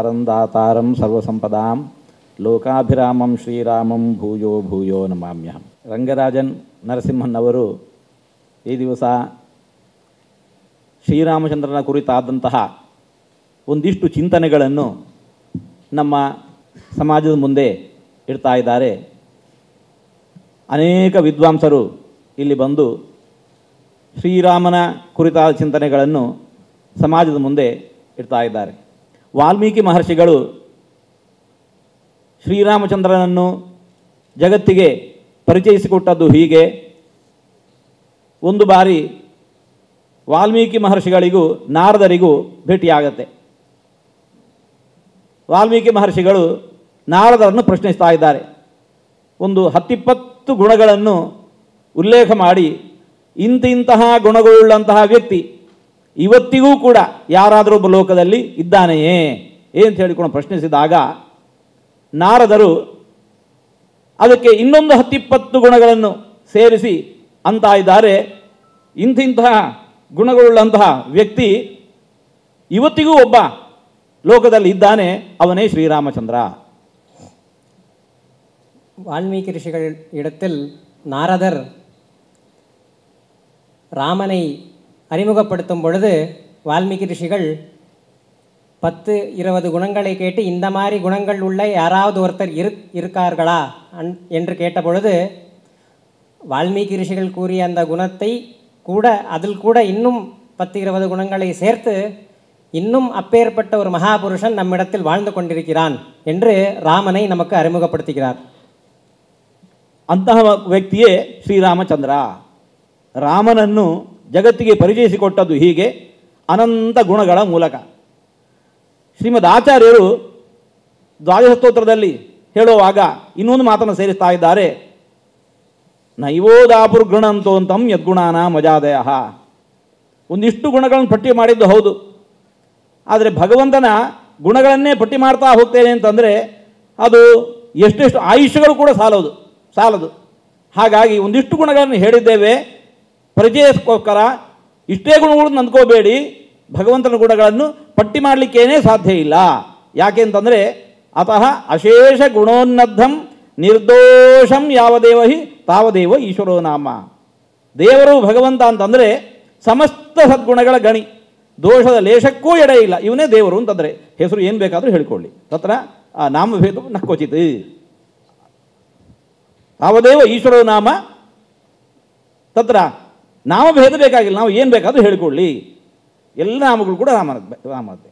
ಸಾರಂ ದಾತಾರಂ ಸರ್ವಸಂಪದಾಂ ಲೋಕಾಭಿರಾಮಂ ಶ್ರೀರಾಮಂ ಭೂಯೋ ಭೂಯೋ ನಮಾಮ್ಯಹಂ. ರಂಗರಾಜನ್ ನರಸಿಂಹನ್ ಅವರು ಈ ದಿವಸ ಶ್ರೀರಾಮಚಂದ್ರನ ಕುರಿತಾದಂತಹ ಒಂದಿಷ್ಟು ಚಿಂತನೆಗಳನ್ನು ನಮ್ಮ ಸಮಾಜದ ಮುಂದೆ ಇಡ್ತಾ ಇದ್ದಾರೆ. ಅನೇಕ ವಿದ್ವಾಂಸರು ಇಲ್ಲಿ ಬಂದು ಶ್ರೀರಾಮನ ಕುರಿತಾದ ಚಿಂತನೆಗಳನ್ನು ಸಮಾಜದ ಮುಂದೆ ಇಡ್ತಾ ಇದ್ದಾರೆ. ವಾಲ್ಮೀಕಿ ಮಹರ್ಷಿಗಳು ಶ್ರೀರಾಮಚಂದ್ರನನ್ನು ಜಗತ್ತಿಗೆ ಪರಿಚಯಿಸಿಕೊಟ್ಟದ್ದು ಹೀಗೆ. ಒಂದು ಬಾರಿ ವಾಲ್ಮೀಕಿ ಮಹರ್ಷಿಗಳಿಗೂ ನಾರದರಿಗೂ ಭೇಟಿಯಾಗತ್ತೆ. ವಾಲ್ಮೀಕಿ ಮಹರ್ಷಿಗಳು ನಾರದರನ್ನು ಪ್ರಶ್ನಿಸ್ತಾ ಇದ್ದಾರೆ. ಒಂದು 10-20 ಗುಣಗಳನ್ನು ಉಲ್ಲೇಖ ಮಾಡಿ ಇಂತಹ ಗುಣಗಳುಳ್ಳಂತಹ ವ್ಯಕ್ತಿ ಇವತ್ತಿಗೂ ಕೂಡ ಯಾರಾದರೂ ಒಬ್ಬ ಲೋಕದಲ್ಲಿ ಇದ್ದಾನೆಯೇ ಅಂತ ಹೇಳಿಕೊಂಡು ಪ್ರಶ್ನಿಸಿದಾಗ ನಾರದರು ಅದಕ್ಕೆ ಇನ್ನೊಂದು 10-20 ಗುಣಗಳನ್ನು ಸೇರಿಸಿ ಅಂತ ಇದ್ದಾರೆ, ಇಂತಹ ಗುಣಗಳುಳ್ಳಂತಹ ವ್ಯಕ್ತಿ ಇವತ್ತಿಗೂ ಒಬ್ಬ ಲೋಕದಲ್ಲಿ ಇದ್ದಾನೆ, ಅವನೇ ಶ್ರೀರಾಮಚಂದ್ರ. வால்மீகி ரிஷிகள் இடத்தில் நாரதர் ராமனை அறிமுகப்படுத்தும் பொழுது வால்மீகி ரிஷிகள் 10-20 குணங்களை கேட்டு இந்த மாதிரி குணங்கள் உள்ள யாராவது ஒருத்தர் இருக்கார்களா என்று கேட்டபொழுது வால்மீகி ரிஷிகள் கூறிய அந்த குணத்தை கூட அதில் கூட இன்னும் 10-20 குணங்களை சேர்த்து இன்னும் அப்பேற்பட்ட ஒரு மகாபுருஷன் நம்மிடத்தில் வாழ்ந்து கொண்டிருக்கிறான் என்று ರಾಮனை நமக்கு அறிமுகப்படுத்துகிறார். ಅಂತಹ ವ್ಯಕ್ತಿಯೇ ಶ್ರೀರಾಮಚಂದ್ರ. ರಾಮನನ್ನು ಜಗತ್ತಿಗೆ ಪರಿಚಯಿಸಿಕೊಟ್ಟದ್ದು ಹೀಗೆ ಅನಂತ ಗುಣಗಳ ಮೂಲಕ. ಶ್ರೀಮದ್ ಆಚಾರ್ಯರು ದ್ವಾದಶ ಸ್ತೋತ್ರದಲ್ಲಿ ಹೇಳುವಾಗ ಇನ್ನೊಂದು ಮಾತನ್ನು ಸೇರಿಸ್ತಾ ಇದ್ದಾರೆ. ನೈವೋದಾಪುರ್ ಗೃಣಂತೋಂತಂ ಯದ್ಗುಣಾನ ಮಜಾದಯ. ಒಂದಿಷ್ಟು ಗುಣಗಳನ್ನು ಪಟ್ಟಿ ಮಾಡಿದ್ದು ಹೌದು, ಆದರೆ ಭಗವಂತನ ಗುಣಗಳನ್ನೇ ಪಟ್ಟಿ ಮಾಡ್ತಾ ಹೋಗ್ತೇನೆ ಅಂತಂದರೆ ಅದು ಎಷ್ಟೆಷ್ಟು ಆಯುಷ್ಯಗಳು ಕೂಡ ಸಾಲದು. ಹಾಗಾಗಿ ಒಂದಿಷ್ಟು ಗುಣಗಳನ್ನು ಹೇಳಿದ್ದೇವೆ, ಪರಿಚಯಕ್ಕೋಸ್ಕರ ಇಷ್ಟೇ ಗುಣಗಳನ್ನು ಅಂದ್ಕೋಬೇಡಿ. ಭಗವಂತನ ಗುಣಗಳನ್ನು ಪಟ್ಟಿ ಮಾಡಲಿಕ್ಕೇನೇ ಸಾಧ್ಯ ಇಲ್ಲ. ಯಾಕೆ ಅಂತಂದರೆ ಅತಃ ಅಶೇಷ ಗುಣೋನ್ನದ್ಧಂ ನಿರ್ದೋಷಂ ಯಾವದೇವ ಹಿ ತಾವದೇವ ಈಶ್ವರೋ ನಾಮ. ದೇವರು ಭಗವಂತ ಅಂತಂದರೆ ಸಮಸ್ತ ಸದ್ಗುಣಗಳ ಗಣಿ, ದೋಷದ ಲೇಷಕ್ಕೂ ಎಡೆ ಇಲ್ಲ, ಇವನೇ ದೇವರು ಅಂತಂದರೆ ಹೆಸರು ಏನು ಬೇಕಾದರೂ ಹೇಳಿಕೊಳ್ಳಿ. ತತ್ರ ನಾಮಭೇದ ನಕ್ವಚಿತ್. ತಾವದೇವ ಈಶ್ವರೋ ನಾಮ, ತತ್ರ ನಾಮಭೇದ ಬೇಕಾಗಿಲ್ಲ, ನಾವು ಏನು ಬೇಕಾದರೂ ಹೇಳಿಕೊಳ್ಳಿ, ಎಲ್ಲ ನಾಮಗಳು ಕೂಡ ರಾಮನದ್ದೇ.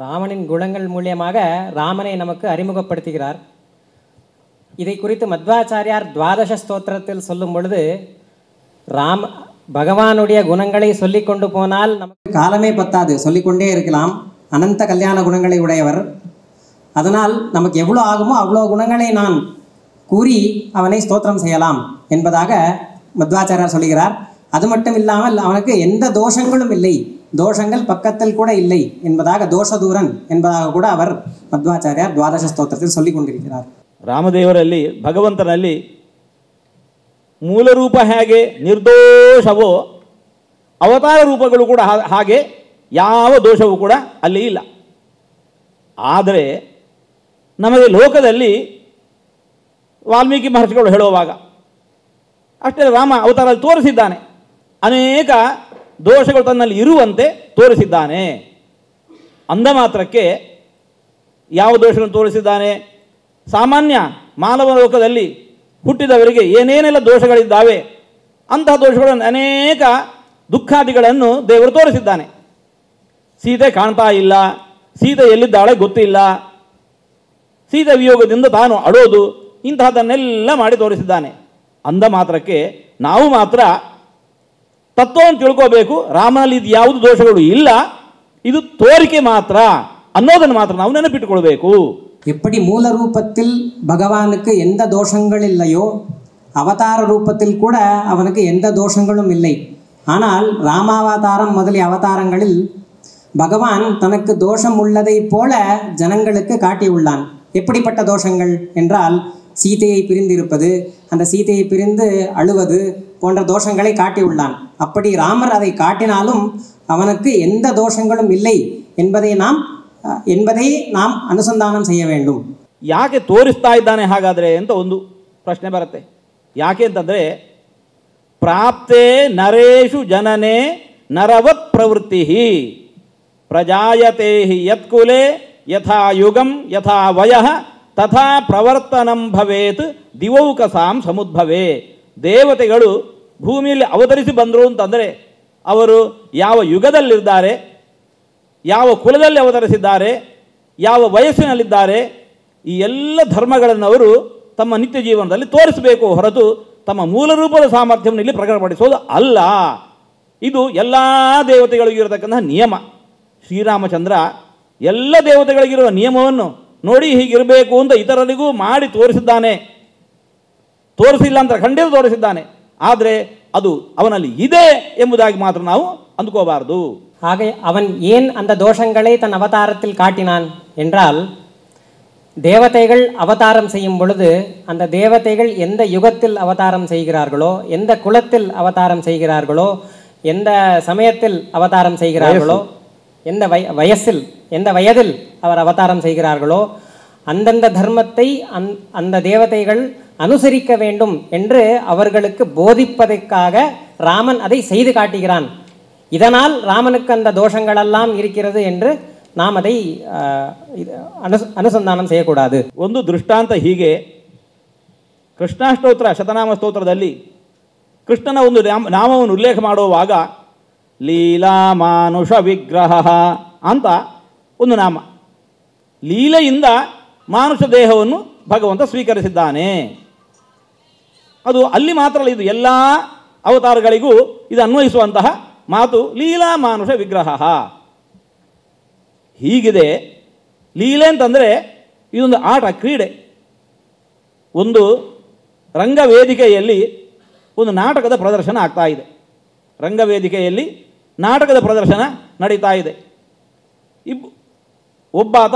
ராமனின் குணங்கள் மூலியமாக ராமனை நமக்கு அறிமுகப்படுத்துகிறார். இதை குறித்து மத்வாச்சாரியார் துவாதச ஸ்தோத்திரத்தில் சொல்லும் பொழுது பகவானுடைய குணங்களை சொல்லி கொண்டு போனால் நமக்கு காலமே பத்தாது, சொல்லிக்கொண்டே இருக்கலாம். அனந்த கல்யாண குணங்களை உடையவர். அதனால் நமக்கு எவ்வளோ ஆகுமோ அவ்வளோ குணங்களை நான் கூறி அவனை ஸ்தோத்திரம் செய்யலாம் என்பதாக மத்வாச்சாரியார் சொல்லுகிறார். அது மட்டும் இல்லாமல் அவனுக்கு எந்த தோஷங்களும் இல்லை, தோஷங்கள் பக்கத்தில் கூட இல்லை என்பதாக தோஷதூரன் என்பதாக கூட அவர் ಮಧ್ವಾಚಾರ್ಯರು ದ್ವಾದಶ ಸ್ತೋತ್ರದಲ್ಲಿ சொல்லி கொண்டிருக்கிறார். ರಾಮದೇವರಲ್ಲಿ ಭಗವಂತನಲ್ಲಿ ಮೂಲ ರೂಪ ಹೇಗೆ ನಿರ್ದೋಷವೋ ಅವತಾರ ರೂಪಗಳು ಕೂಡ ಹಾಗೆ ಯಾವ ದೋಷವೂ ಕೂಡ ಅಲ್ಲಿ ಇಲ್ಲ. ಆದರೆ ನಮಗೆ ಲೋಕದಲ್ಲಿ ವಾಲ್ಮೀಕಿ ಮಹರ್ಷಿಗಳು ಹೇಳುವಾಗ ಅಷ್ಟೇ ರಾಮ ಅವತಾರದಲ್ಲಿ ತೋರಿಸಿದ್ದಾನೆ, ಅನೇಕ ದೋಷಗಳು ತನ್ನಲ್ಲಿ ಇರುವಂತೆ ತೋರಿಸಿದ್ದಾನೆ. ಅಂದ ಮಾತ್ರಕ್ಕೆ ಯಾವ ದೋಷಗಳನ್ನು ತೋರಿಸಿದ್ದಾನೆ? ಸಾಮಾನ್ಯ ಮಾನವ ಲೋಕದಲ್ಲಿ ಹುಟ್ಟಿದವರಿಗೆ ಏನೇನೆಲ್ಲ ದೋಷಗಳಿದ್ದಾವೆ ಅಂತಹ ದೋಷಗಳನ್ನು ಅನೇಕ ದುಃಖಾದಿಗಳನ್ನು ದೇವರು ತೋರಿಸಿದ್ದಾನೆ. ಸೀತೆ ಕಾಣ್ತಾ ಇಲ್ಲ, ಸೀತೆ ಎಲ್ಲಿದ್ದಾಳೆ ಗೊತ್ತಿಲ್ಲ, ಸೀತೆ ವಿಯೋಗದಿಂದ ತಾನು ಅಳೋದು, ಇಂತಹದನ್ನೆಲ್ಲ ಮಾಡಿ ತೋರಿಸಿದ್ದಾನೆ. ಅಂದ ಮಾತ್ರಕ್ಕೆ ನಾವು ಮಾತ್ರ ತತ್ವವನ್ನು ತಿಳ್ಕೋಬೇಕು, ರಾಮನಲ್ಲಿ ಇದು ಯಾವುದು ದೋಷಗಳು ಇಲ್ಲ, ಇದು ತೋರಿಕೆ ಮಾತ್ರ ಅನ್ನೋದನ್ನು ಮಾತ್ರ ನಾವು ನೆನಪಿಟ್ಟುಕೊಳ್ಬೇಕು. எப்படி மூல ரூபத்தில் பகவானுக்கு எந்த தோஷங்கள் இல்லையோ அவதார ரூபத்தில் கூட அவனுக்கு எந்த தோஷங்களும் இல்லை. ஆனால் ராமாவதாரம் முதலிய அவதாரங்களில் பகவான் தனக்கு தோஷம் உள்ளதை போல ஜனங்களுக்கு காட்டியுள்ளான். எப்படிப்பட்ட தோஷங்கள் என்றால் சீதையை பிரிந்திருப்பது, அந்த சீதையை பிரிந்து அழுவது போன்ற தோஷங்களை காட்டியுள்ளான். அப்படி ராமர் அதை காட்டினாலும் அவனுக்கு எந்த தோஷங்களும் இல்லை என்பதை நாம் என்பதை நாம் அனுசந்தானம் செய்ய வேண்டும். ಯಾಕೆ ತೋರಿಸ್ತಾ ಇದ್ದಾನೆ ಹಾಗಾದರೆ ಅಂತ ಒಂದು ಪ್ರಶ್ನೆ ಬರುತ್ತೆ. ಯಾಕೆ ಅಂತಂದರೆ ಪ್ರಾಪ್ತೇ ನರೇಶು ಜನನೇ ನರವತ್ ಪ್ರವೃತ್ತಿ ಪ್ರಜಾಯತೆ ಹಿ ಯತ್ಕುಲೆ ಯಥಾ ಯುಗಂ ಯಥಾ ವಯಃ ತಥಾ ಪ್ರವರ್ತನಂ ಭವೇತ್ ದಿವೌಕಸಾಂ ಸಮುದ್ಭವೇ. ದೇವತೆಗಳು ಭೂಮಿಯಲ್ಲಿ ಅವತರಿಸಿ ಬಂದರು ಅಂತಂದರೆ ಅವರು ಯಾವ ಯುಗದಲ್ಲಿದ್ದಾರೆ, ಯಾವ ಕುಲದಲ್ಲಿ ಅವತರಿಸಿದ್ದಾರೆ, ಯಾವ ವಯಸ್ಸಿನಲ್ಲಿದ್ದಾರೆ, ಈ ಎಲ್ಲ ಧರ್ಮಗಳನ್ನು ಅವರು ತಮ್ಮ ನಿತ್ಯ ಜೀವನದಲ್ಲಿ ತೋರಿಸಬೇಕು ಹೊರತು ತಮ್ಮ ಮೂಲ ರೂಪದ ಸಾಮರ್ಥ್ಯವನ್ನು ಇಲ್ಲಿ ಪ್ರಕಟಪಡಿಸೋದು ಅಲ್ಲ. ಇದು ಎಲ್ಲ ದೇವತೆಗಳಿಗೂ ಇರತಕ್ಕಂತಹ ನಿಯಮ. ಶ್ರೀರಾಮಚಂದ್ರ ಎಲ್ಲ ದೇವತೆಗಳಿಗಿರುವ ನಿಯಮವನ್ನು ನೋಡಿ ಹೀಗಿರಬೇಕು ಅಂತ ಇತರರಿಗೂ ಮಾಡಿ ತೋರಿಸಿದ್ದಾನೆ. ತೋರಿಸಿಲ್ಲ ಅಂತ ಖಂಡಿತ ತೋರಿಸಿದ್ದಾನೆ. ಆದರೆ ಅದು ಅವನಲ್ಲಿ ಇದೆ ಎಂಬುದಾಗಿ ಮಾತ್ರ ನಾವು ಅಂದುಕೋಬಾರದು. ஆக அவன் ஏன் அந்த தோஷங்களை தன் அவதாரத்தில் காட்டினான் என்றால், தேவதைகள் அவதாரம் செய்யும் பொழுது அந்த தேவதைகள் எந்த யுகத்தில் அவதாரம் செய்கிறார்களோ, எந்த குலத்தில் அவதாரம் செய்கிறார்களோ, எந்த சமயத்தில் அவதாரம் செய்கிறார்களோ, எந்த வயசில் எந்த வயதில் அவர் அவதாரம் செய்கிறார்களோ அந்தந்த தர்மத்தை அந்த தேவதைகள் அனுசரிக்க வேண்டும் என்று அவர்களுக்கு போதிப்பதற்காக ராமன் அதை செய்து காட்டுகிறான். இதனால் ராமனுக்கு அந்த தோஷங்களெல்லாம் இருக்கிறது என்று நாம் அதை ಅನುಸಂಧಾನ செய்யக்கூடாது. ಒಂದು ದೃಷ್ಟಾಂತ ಹೀಗೆ, ಕೃಷ್ಣಾಷ್ಟೋತ್ರ ಶತನಾಮ ಸ್ತೋತ್ರದಲ್ಲಿ ಕೃಷ್ಣನ ಒಂದು ನಾಮವನ್ನು ಉಲ್ಲೇಖ ಮಾಡುವಾಗ ಲೀಲಾ ಮಾನುಷ ವಿಗ್ರಹ ಅಂತ ಒಂದು ನಾಮ. ಲೀಲೆಯಿಂದ ಮಾನುಷ ದೇಹವನ್ನು ಭಗವಂತ ಸ್ವೀಕರಿಸಿದ್ದಾನೆ. ಅದು ಅಲ್ಲಿ ಮಾತ್ರ ಅಲ್ಲ, ಇದು ಎಲ್ಲ ಅವತಾರಗಳಿಗೂ ಇದು ಅನ್ವಯಿಸುವಂತಹ ಮಾತು. ಲೀಲಾ ಮಾನುಷ ವಿಗ್ರಹ ಹೀಗಿದೆ. ಲೀಲೆ ಅಂತಂದರೆ ಇದೊಂದು ಆಟ, ಕ್ರೀಡೆ. ಒಂದು ರಂಗವೇದಿಕೆಯಲ್ಲಿ ಒಂದು ನಾಟಕದ ಪ್ರದರ್ಶನ ಆಗ್ತಾ ಇದೆ. ರಂಗವೇದಿಕೆಯಲ್ಲಿ ನಾಟಕದ ಪ್ರದರ್ಶನ ನಡೀತಾ ಇದೆ. ಒಬ್ಬಾತ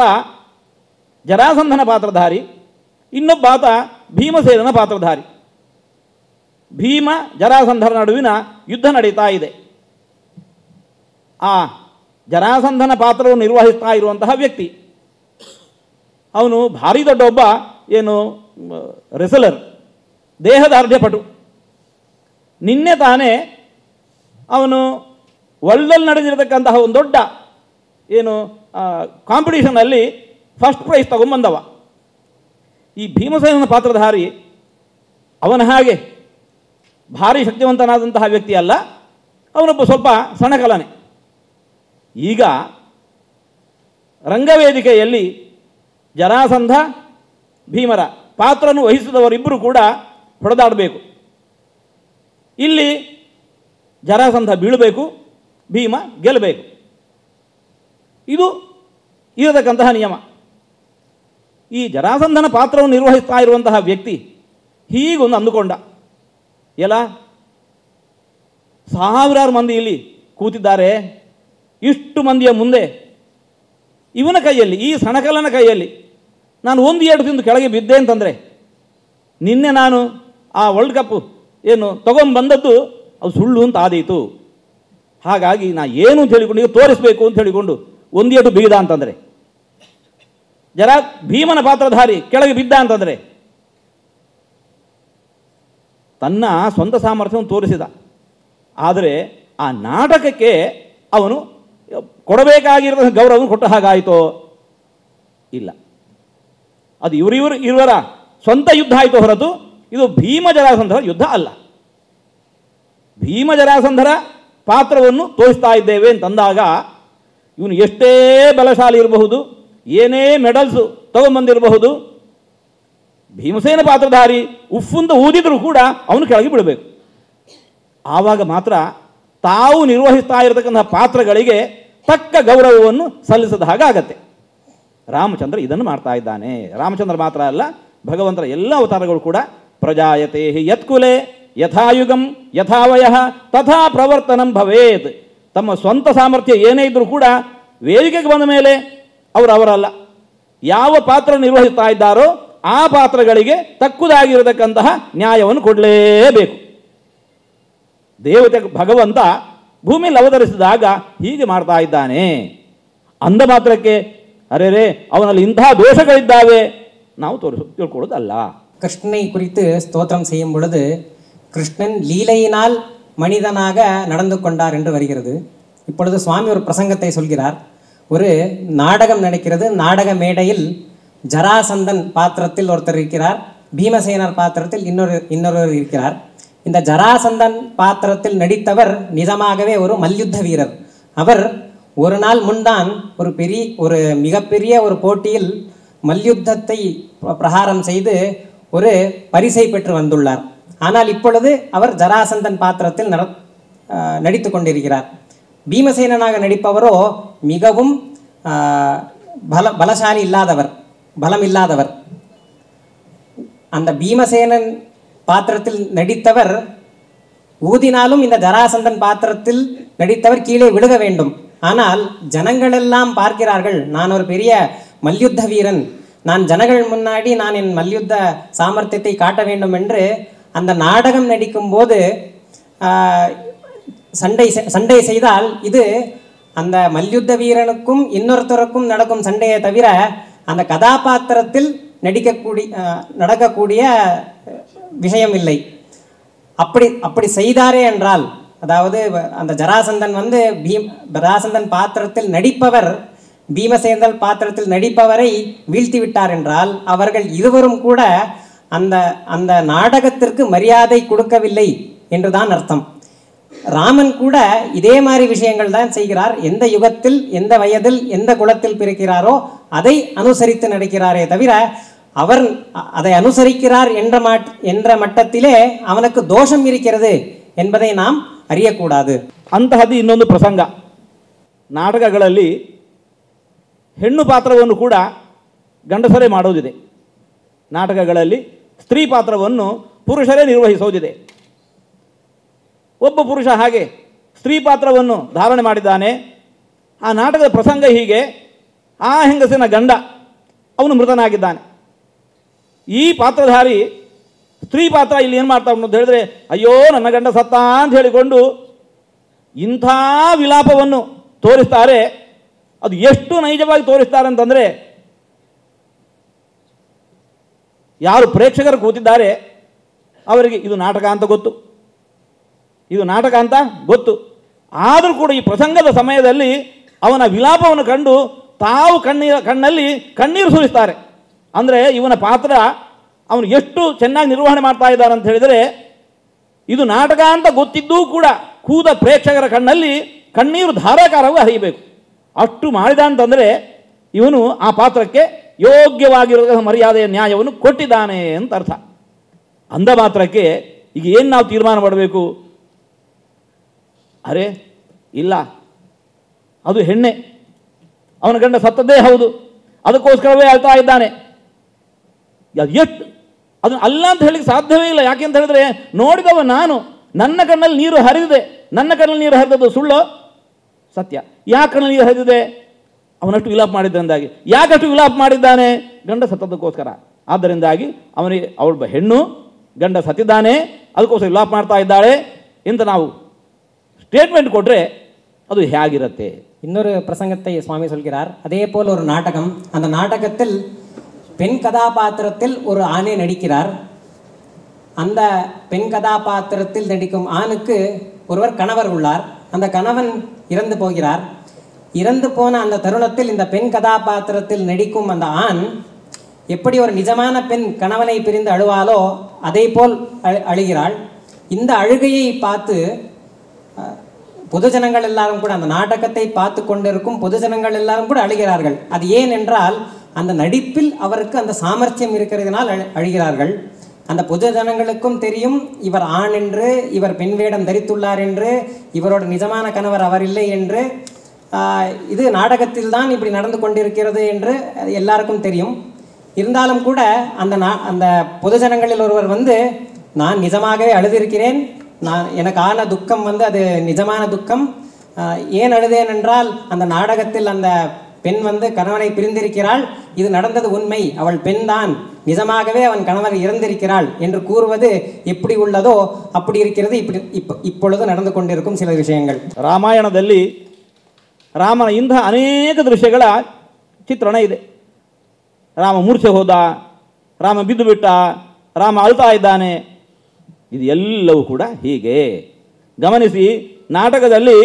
ಜರಾಸಂಧನ ಪಾತ್ರಧಾರಿ, ಇನ್ನೊಬ್ಬಾತ ಭೀಮಸೇನನ ಪಾತ್ರಧಾರಿ. ಭೀಮ ಜರಾಸಂಧರ ನಡುವಿನ ಯುದ್ಧ ನಡೀತಾ ಇದೆ. ಆ ಜರಾಸಂಧನ ಪಾತ್ರವನ್ನು ನಿರ್ವಹಿಸ್ತಾ ಇರುವಂತಹ ವ್ಯಕ್ತಿ ಅವನು ಭಾರಿ ದೊಡ್ಡ ಒಬ್ಬ ಏನು ರೆಸಲರ್, ದೇಹದಾರ್ಢ್ಯಪಟು. ನಿನ್ನೆ ತಾನೇ ಅವನು ವರ್ಲ್ಡಲ್ಲಿ ನಡೆದಿರತಕ್ಕಂತಹ ಒಂದು ದೊಡ್ಡ ಏನು ಕಾಂಪಿಟೇಷನಲ್ಲಿ ಫಸ್ಟ್ ಪ್ರೈಸ್ ತಗೊಂಬಂದವ. ಈ ಭೀಮಸೇನನ ಪಾತ್ರಧಾರಿ ಅವನ ಹಾಗೆ ಭಾರಿ ಶಕ್ತಿವಂತನಾದಂತಹ ವ್ಯಕ್ತಿ ಅಲ್ಲ, ಅವನೊಬ್ಬ ಸ್ವಲ್ಪ ಸಣಕಲನೆ. ಈಗ ರಂಗವೇದಿಕೆಯಲ್ಲಿ ಜರಾಸಂಧ ಭೀಮರ ಪಾತ್ರನು ವಹಿಸಿದವರಿಬ್ಬರು ಕೂಡ ಹೊಡೆದಾಡಬೇಕು. ಇಲ್ಲಿ ಜರಾಸಂಧ ಬೀಳಬೇಕು, ಭೀಮ ಗೆಲ್ಲಬೇಕು. ಇದು ಇರತಕ್ಕಂತಹ ನಿಯಮ. ಈ ಜರಾಸಂಧನ ಪಾತ್ರವನ್ನು ನಿರ್ವಹಿಸ್ತಾ ಇರುವಂತಹ ವ್ಯಕ್ತಿ ಹೀಗೊಂದು ಅಂದುಕೊಂಡ, ಎಲ್ಲ ಸಾವಿರಾರು ಮಂದಿ ಇಲ್ಲಿ ಕೂತಿದ್ದಾರೆ, ಇಷ್ಟು ಮಂದಿಯ ಮುಂದೆ ಇವನ ಕೈಯಲ್ಲಿ, ಈ ಸಣಕಲನ ಕೈಯಲ್ಲಿ ನಾನು ಒಂದು ಏಟು ತಿಂದು ಕೆಳಗೆ ಬಿದ್ದೆ ಅಂತಂದರೆ, ನಿನ್ನೆ ನಾನು ಆ ವರ್ಲ್ಡ್ ಕಪ್ ಏನು ತಗೊಂಬಂದದ್ದು ಅದು ಸುಳ್ಳು ಅಂತ ಆದೀತು. ಹಾಗಾಗಿ ನಾ ಏನು ಅಂತ ಹೇಳಿಕೊಂಡು ಈಗ ತೋರಿಸಬೇಕು ಅಂತ ಹೇಳಿಕೊಂಡು ಒಂದು ಏಟು ಬಿಗಿದ ಅಂತಂದರೆ, ಭೀಮನ ಪಾತ್ರಧಾರಿ ಕೆಳಗೆ ಬಿದ್ದ ಅಂತಂದರೆ ತನ್ನ ಸ್ವಂತ ಸಾಮರ್ಥ್ಯವನ್ನು ತೋರಿಸಿದ. ಆದರೆ ಆ ನಾಟಕಕ್ಕೆ ಅವನು ಕೊಡಬೇಕಾಗಿರೋ ಗೌರವವನ್ನು ಕೊಟ್ಟ ಹಾಗಾಯಿತೋ? ಇಲ್ಲ. ಅದು ಇವರ ಸ್ವಂತ ಯುದ್ಧ ಆಯಿತು ಹೊರತು ಇದು ಭೀಮ ಜರಾಸಂಧರ ಯುದ್ಧ ಅಲ್ಲ. ಭೀಮ ಜರಾಸಂಧರ ಪಾತ್ರವನ್ನು ತೋರಿಸ್ತಾ ಇದ್ದೇವೆ ಅಂತಂದಾಗ ಇವನು ಎಷ್ಟೇ ಬಲಶಾಲಿ ಇರಬಹುದು, ಏನೇ ಮೆಡಲ್ಸು ತಗೊಂಬಂದಿರಬಹುದು, ಭೀಮಸೇನ ಪಾತ್ರಧಾರಿ ಉಫ್ಫುಂತ ಊದಿದರೂ ಕೂಡ ಅವನು ಕೆಳಗೆ ಬಿಡಬೇಕು. ಆವಾಗ ಮಾತ್ರ ತಾವು ನಿರ್ವಹಿಸ್ತಾ ಇರತಕ್ಕಂತಹ ಪಾತ್ರಗಳಿಗೆ ತಕ್ಕ ಗೌರವವನ್ನು ಸಲ್ಲಿಸದ ಹಾಗಾಗತ್ತೆ. ರಾಮಚಂದ್ರ ಇದನ್ನು ಮಾಡ್ತಾ ಇದ್ದಾನೆ. ರಾಮಚಂದ್ರ ಮಾತ್ರ ಅಲ್ಲ, ಭಗವಂತರ ಎಲ್ಲ ಅವತಾರಗಳು ಕೂಡ ಪ್ರಜಾಯತೆ ಯತ್ಕುಲೆ ಯಥಾಯುಗಂ ಯಥಾವಯ ತಥಾ ಪ್ರವರ್ತನಂ ಭವೇತ್. ತಮ್ಮ ಸ್ವಂತ ಸಾಮರ್ಥ್ಯ ಏನೇ ಇದ್ದರೂ ಕೂಡ ವೇದಿಕೆಗೆ ಬಂದ ಮೇಲೆ ಅವರಲ್ಲ, ಯಾವ ಪಾತ್ರ ನಿರ್ವಹಿಸ್ತಾ ಇದ್ದಾರೋ ಆ ಪಾತ್ರಗಳಿಗೆ ತಕ್ಕುದಾಗಿರತಕ್ಕಂತಹ ನ್ಯಾಯವನ್ನು ಕೊಡಲೇಬೇಕು. ದೇವತೆ ಭಗವಂತ ಭೂಮಿಯಲ್ಲಿ ಅವತರಿಸಿದಾಗ ಹೀಗೆ ಮಾಡ್ತಾ ಇದ್ದಾನೆ. ಅಂದ ಮಾತ್ರಕ್ಕೆ ಅರೆ ಅವನಲ್ಲಿ ಇಂತಹ ದೋಷಗಳಿದ್ದಾವೆ ನಾವು ತಿಳ್ಕೊಳ್ಳೋದಲ್ಲ. கிருஷ்ணனை குறித்து ஸ்தோத்திரம் செய்யும் பொழுது கிருஷ்ணன் லீலையினால் மனிதனாக நடந்து கொண்டார் என்று வருகிறது. இப்பொழுது சுவாமி ஒரு பிரசங்கத்தை சொல்கிறார். ஒரு நாடகம் நடக்கிறது. நாடக மேடையில் ஜராசந்தன் பாத்திரத்தில் ஒருத்தர் இருக்கிறார், பீமசேனர் பாத்திரத்தில் இன்னொருவர் இருக்கிறார். இந்த ஜராசந்தன் பாத்திரத்தில் நடித்தவர் நிஜமாகவே ஒரு மல்யுத்த வீரர். அவர் ஒரு நாள் முன்தான் ஒரு மிகப்பெரிய ஒரு போட்டியில் மல்யுத்தத்தை பிரகாரம் செய்து ஒரு பரிசை பெற்று வந்துள்ளார். ஆனால் இப்பொழுது அவர் ஜராசந்தன் பாத்திரத்தில் நடித்து கொண்டிருக்கிறார். பீமசேனனாக நடிப்பவரோ மிகவும் பலசாலி இல்லாதவர், பலம் இல்லாதவர். அந்த பீமசேனன் பாத்திரத்தில் நடித்தவர் ஊதினாலும் இந்த ஜராசந்தன் பாத்திரத்தில் நடித்தவர் கீழே விழுக வேண்டும். ஆனால் ஜனங்கள் எல்லாம் பார்க்கிறார்கள், நான் ஒரு பெரிய மல்யுத்த வீரன், நான் ஜனங்கள் முன்னாடி நான் என் மல்யுத்த சாமர்த்தியத்தை காட்ட வேண்டும் என்று அந்த நாடகம் நடிக்கும் போது சண்டை செய்தால் இது அந்த மல்யுத்த வீரனுக்கும் இன்னொருத்தருக்கும் நடக்கும் சண்டையை தவிர அந்த கதாபாத்திரத்தில் நடக்கக்கூடிய விஷயம் இல்லை. அப்படி செய்தாரே என்றால், அதாவது அந்த ஜராசந்தன் ஜராசந்தன் பாத்திரத்தில் நடிப்பவர் பீமசேந்தல் பாத்திரத்தில் நடிப்பவரை வீழ்த்தி விட்டார் என்றால் அவர்கள் இருவரும் கூட அந்த நாடகத்திற்கு மரியாதை கொடுக்கவில்லை என்றுதான் அர்த்தம். ராமன் கூட இதே மாதிரி விஷயங்கள் தான் செய்கிறார். எந்த யுகத்தில், எந்த வயதில், எந்த குலத்தில் பிறக்கிறாரோ அதை அனுசரித்து நடக்கிறாரே தவிர அவர் அதை அனுசரிக்கிறார் என்ற மட்டத்திலே அவனுக்கு தோஷம் இருக்கிறது என்பதை நாம் ಅರಿಯಕೂಡದು. ಅಂತಹದ್ದು ಇನ್ನೊಂದು ಪ್ರಸಂಗ. ನಾಟಕಗಳಲ್ಲಿ ಹೆಣ್ಣು ಪಾತ್ರವನ್ನು ಕೂಡ ಗಂಡಸರೇ ಮಾಡೋದಿದೆ, ನಾಟಕಗಳಲ್ಲಿ ಸ್ತ್ರೀ ಪಾತ್ರವನ್ನು ಪುರುಷರೇ ನಿರ್ವಹಿಸೋದಿದೆ. ಒಬ್ಬ ಪುರುಷ ಹಾಗೆ ಸ್ತ್ರೀ ಪಾತ್ರವನ್ನು ಧಾರಣೆ ಮಾಡಿದ್ದಾನೆ. ಆ ನಾಟಕದ ಪ್ರಸಂಗ ಹೀಗೆ, ಆ ಹೆಂಗಸಿನ ಗಂಡ ಅವನು ಮೃತನಾಗಿದ್ದಾನೆ. ಈ ಪಾತ್ರಧಾರಿ ಸ್ತ್ರೀ ಪಾತ್ರ ಇಲ್ಲಿ ಏನು ಮಾಡ್ತಾ ಅಂತ ಹೇಳಿದ್ರೆ, ಅಯ್ಯೋ ನನ್ನ ಗಂಡ ಸತ್ತ ಅಂತ ಹೇಳಿಕೊಂಡು ಇಂಥ ವಿಲಾಪವನ್ನು ತೋರಿಸ್ತಾರೆ. ಅದು ಎಷ್ಟು ನೈಜವಾಗಿ ತೋರಿಸ್ತಾರೆ ಅಂತಂದರೆ, ಯಾರು ಪ್ರೇಕ್ಷಕರು ಕೂತಿದ್ದಾರೆ ಅವರಿಗೆ ಇದು ನಾಟಕ ಅಂತ ಗೊತ್ತು, ಇದು ನಾಟಕ ಅಂತ ಗೊತ್ತು. ಆದರೂ ಕೂಡ ಈ ಪ್ರಸಂಗದ ಸಮಯದಲ್ಲಿ ಅವನ ವಿಲಾಪವನ್ನು ಕಂಡು ತಾವು ಕಣ್ಣಲ್ಲಿ ಕಣ್ಣೀರು ಸುರಿಸ್ತಾರೆ. ಅಂದರೆ ಇವನ ಪಾತ್ರ ಅವನು ಎಷ್ಟು ಚೆನ್ನಾಗಿ ನಿರ್ವಹಣೆ ಮಾಡ್ತಾ ಇದ್ದಾನೆ ಅಂತ ಹೇಳಿದರೆ, ಇದು ನಾಟಕ ಅಂತ ಗೊತ್ತಿದ್ದೂ ಕೂಡ ಕೂದ ಪ್ರೇಕ್ಷಕರ ಕಣ್ಣಲ್ಲಿ ಕಣ್ಣೀರು ಧಾರಾಕಾರವಾಗಿ ಹರಿಯಬೇಕು. ಅಷ್ಟು ಮಾಡಿದ ಅಂತಂದರೆ ಇವನು ಆ ಪಾತ್ರಕ್ಕೆ ಯೋಗ್ಯವಾಗಿರೋ ಮರ್ಯಾದೆಯ ನ್ಯಾಯವನ್ನು ಕೊಟ್ಟಿದ್ದಾನೆ ಅಂತ ಅರ್ಥ. ಅಂದ ಮಾತ್ರಕ್ಕೆ ಈಗ ಏನು ನಾವು ತೀರ್ಮಾನ ಮಾಡಬೇಕು? ಅರೆ ಇಲ್ಲ, ಅದು ಹೆಣ್ಣೆ, ಅವನ ಗಂಡ ಸತ್ತದ್ದೇ ಹೌದು, ಅದಕ್ಕೋಸ್ಕರವೇ ಅಳ್ತಾ ಇದ್ದಾನೆ. ಎಷ್ಟು ಅದು ಅಲ್ಲ ಅಂತ ಹೇಳಿಕ್ಕೆ ಸಾಧ್ಯವೇ ಇಲ್ಲ. ಯಾಕೆ ಅಂತ ಹೇಳಿದ್ರೆ, ನೋಡಿದವ ನಾನು, ನನ್ನ ಕಣ್ಣಲ್ಲಿ ನೀರು ಹರಿದಿದೆ, ನನ್ನ ಕಣ್ಣಲ್ಲಿ ನೀರು ಹರಿದದ್ದು ಸುಳ್ಳು ಸತ್ಯ. ಯಾಕೆ ಕಣ್ಣಲ್ಲಿ ನೀರು ಹರಿದಿದೆ? ಅವನಷ್ಟು ವಿಲಾಪ ಮಾಡಿದ್ದರಿಂದಾಗಿ. ಯಾಕಷ್ಟು ವಿಲಾಪ ಮಾಡಿದ್ದಾನೆ? ಗಂಡ ಸತ್ತದಕ್ಕೋಸ್ಕರ. ಆದ್ದರಿಂದಾಗಿ ಅವಳ ಹೆಣ್ಣು ಗಂಡ ಸತ್ತಿದ್ದಾನೆ, ಅದಕ್ಕೋಸ್ಕರ ವಿಲಾಪ ಮಾಡ್ತಾ ಇದ್ದಾಳೆ ಅಂತ ನಾವು ஸ்டேட்மெண்ட் கொட்றே அது ಹೇಗಿರುತ್ತೆ? இன்னொரு பிரசங்கத்தை சுவாமி சொல்கிறார். அதே போல் ஒரு நாடகம், அந்த நாடகத்தில் பெண் கதாபாத்திரத்தில் ஒரு ஆணை நடிக்கிறார். அந்த பெண் கதாபாத்திரத்தில் நடிக்கும் ஆணுக்கு ஒருவர் கணவர் உள்ளார். அந்த கணவன் இறந்து போகிறார். இறந்து போன அந்த தருணத்தில் இந்த பெண் கதாபாத்திரத்தில் நடிக்கும் அந்த ஆண் எப்படி ஒரு நிஜமான பெண் கணவனை பிரிந்து அழுவாளோ அதே போல் அழுகிறாள். இந்த அழுகையை பார்த்து பொதுஜனங்கள் எல்லாரும் கூட, அந்த நாடகத்தை பார்த்து கொண்டிருக்கும் பொதுஜனங்கள் எல்லாரும் கூட அழுகிறார்கள். அது ஏன் என்றால், அந்த நடிப்பில் அவருக்கு அந்த சாமர்த்தியம் இருக்கிறதுனால் அழுகிறார்கள். அந்த பொதுஜனங்களுக்கும் தெரியும் இவர் ஆண் என்று, இவர் பெண் வேடம் தரித்துள்ளார் என்று, இவரோட நிஜமான கணவர் அவர் இல்லை என்று. இது நாடகத்தில் தான் இப்படி நடந்து கொண்டிருக்கிறது என்று எல்லாருக்கும் தெரியும். இருந்தாலும் கூட அந்த பொதுஜனங்களில் ஒருவர் நான் நிஜமாகவே அழுதிருக்கிறேன், எனக்கு ஆன துக்கம் அது நிஜமான துக்கம். ஏன் அழுதேன் என்றால், அந்த நாடகத்தில் அந்த பெண் கணவனை பிரிந்திருக்கிறாள், இது நடந்தது உண்மை, அவள் பெண் தான், நிஜமாகவே அவன் கணவர் இறந்திருக்கிறாள் என்று கூறுவது எப்படி உள்ளதோ அப்படி இருக்கிறது இப்பொழுது நடந்து கொண்டிருக்கும் சில விஷயங்கள். ರಾಮಾಯಣದಲ್ಲಿ ರಾಮನ ಇಂತಹ ಅನೇಕ ದೃಶ್ಯಗಳ ಚಿತ್ರಣ ಇದೆ. ರಾಮ ಮೂರ್ಛೆ ಹೋದ, ರಾಮ ಬಿದ್ದು ಬಿಟ್ಟ, ರಾಮ ಅಳ್ತಾ ಇದ್ದಾನೆ. ಇದು ಎಲ್ಲವೂ ಕೂಡ ಹೀಗೆ ಗಮನಿಸಿ. ನಾಟಕದಲ್ಲಿ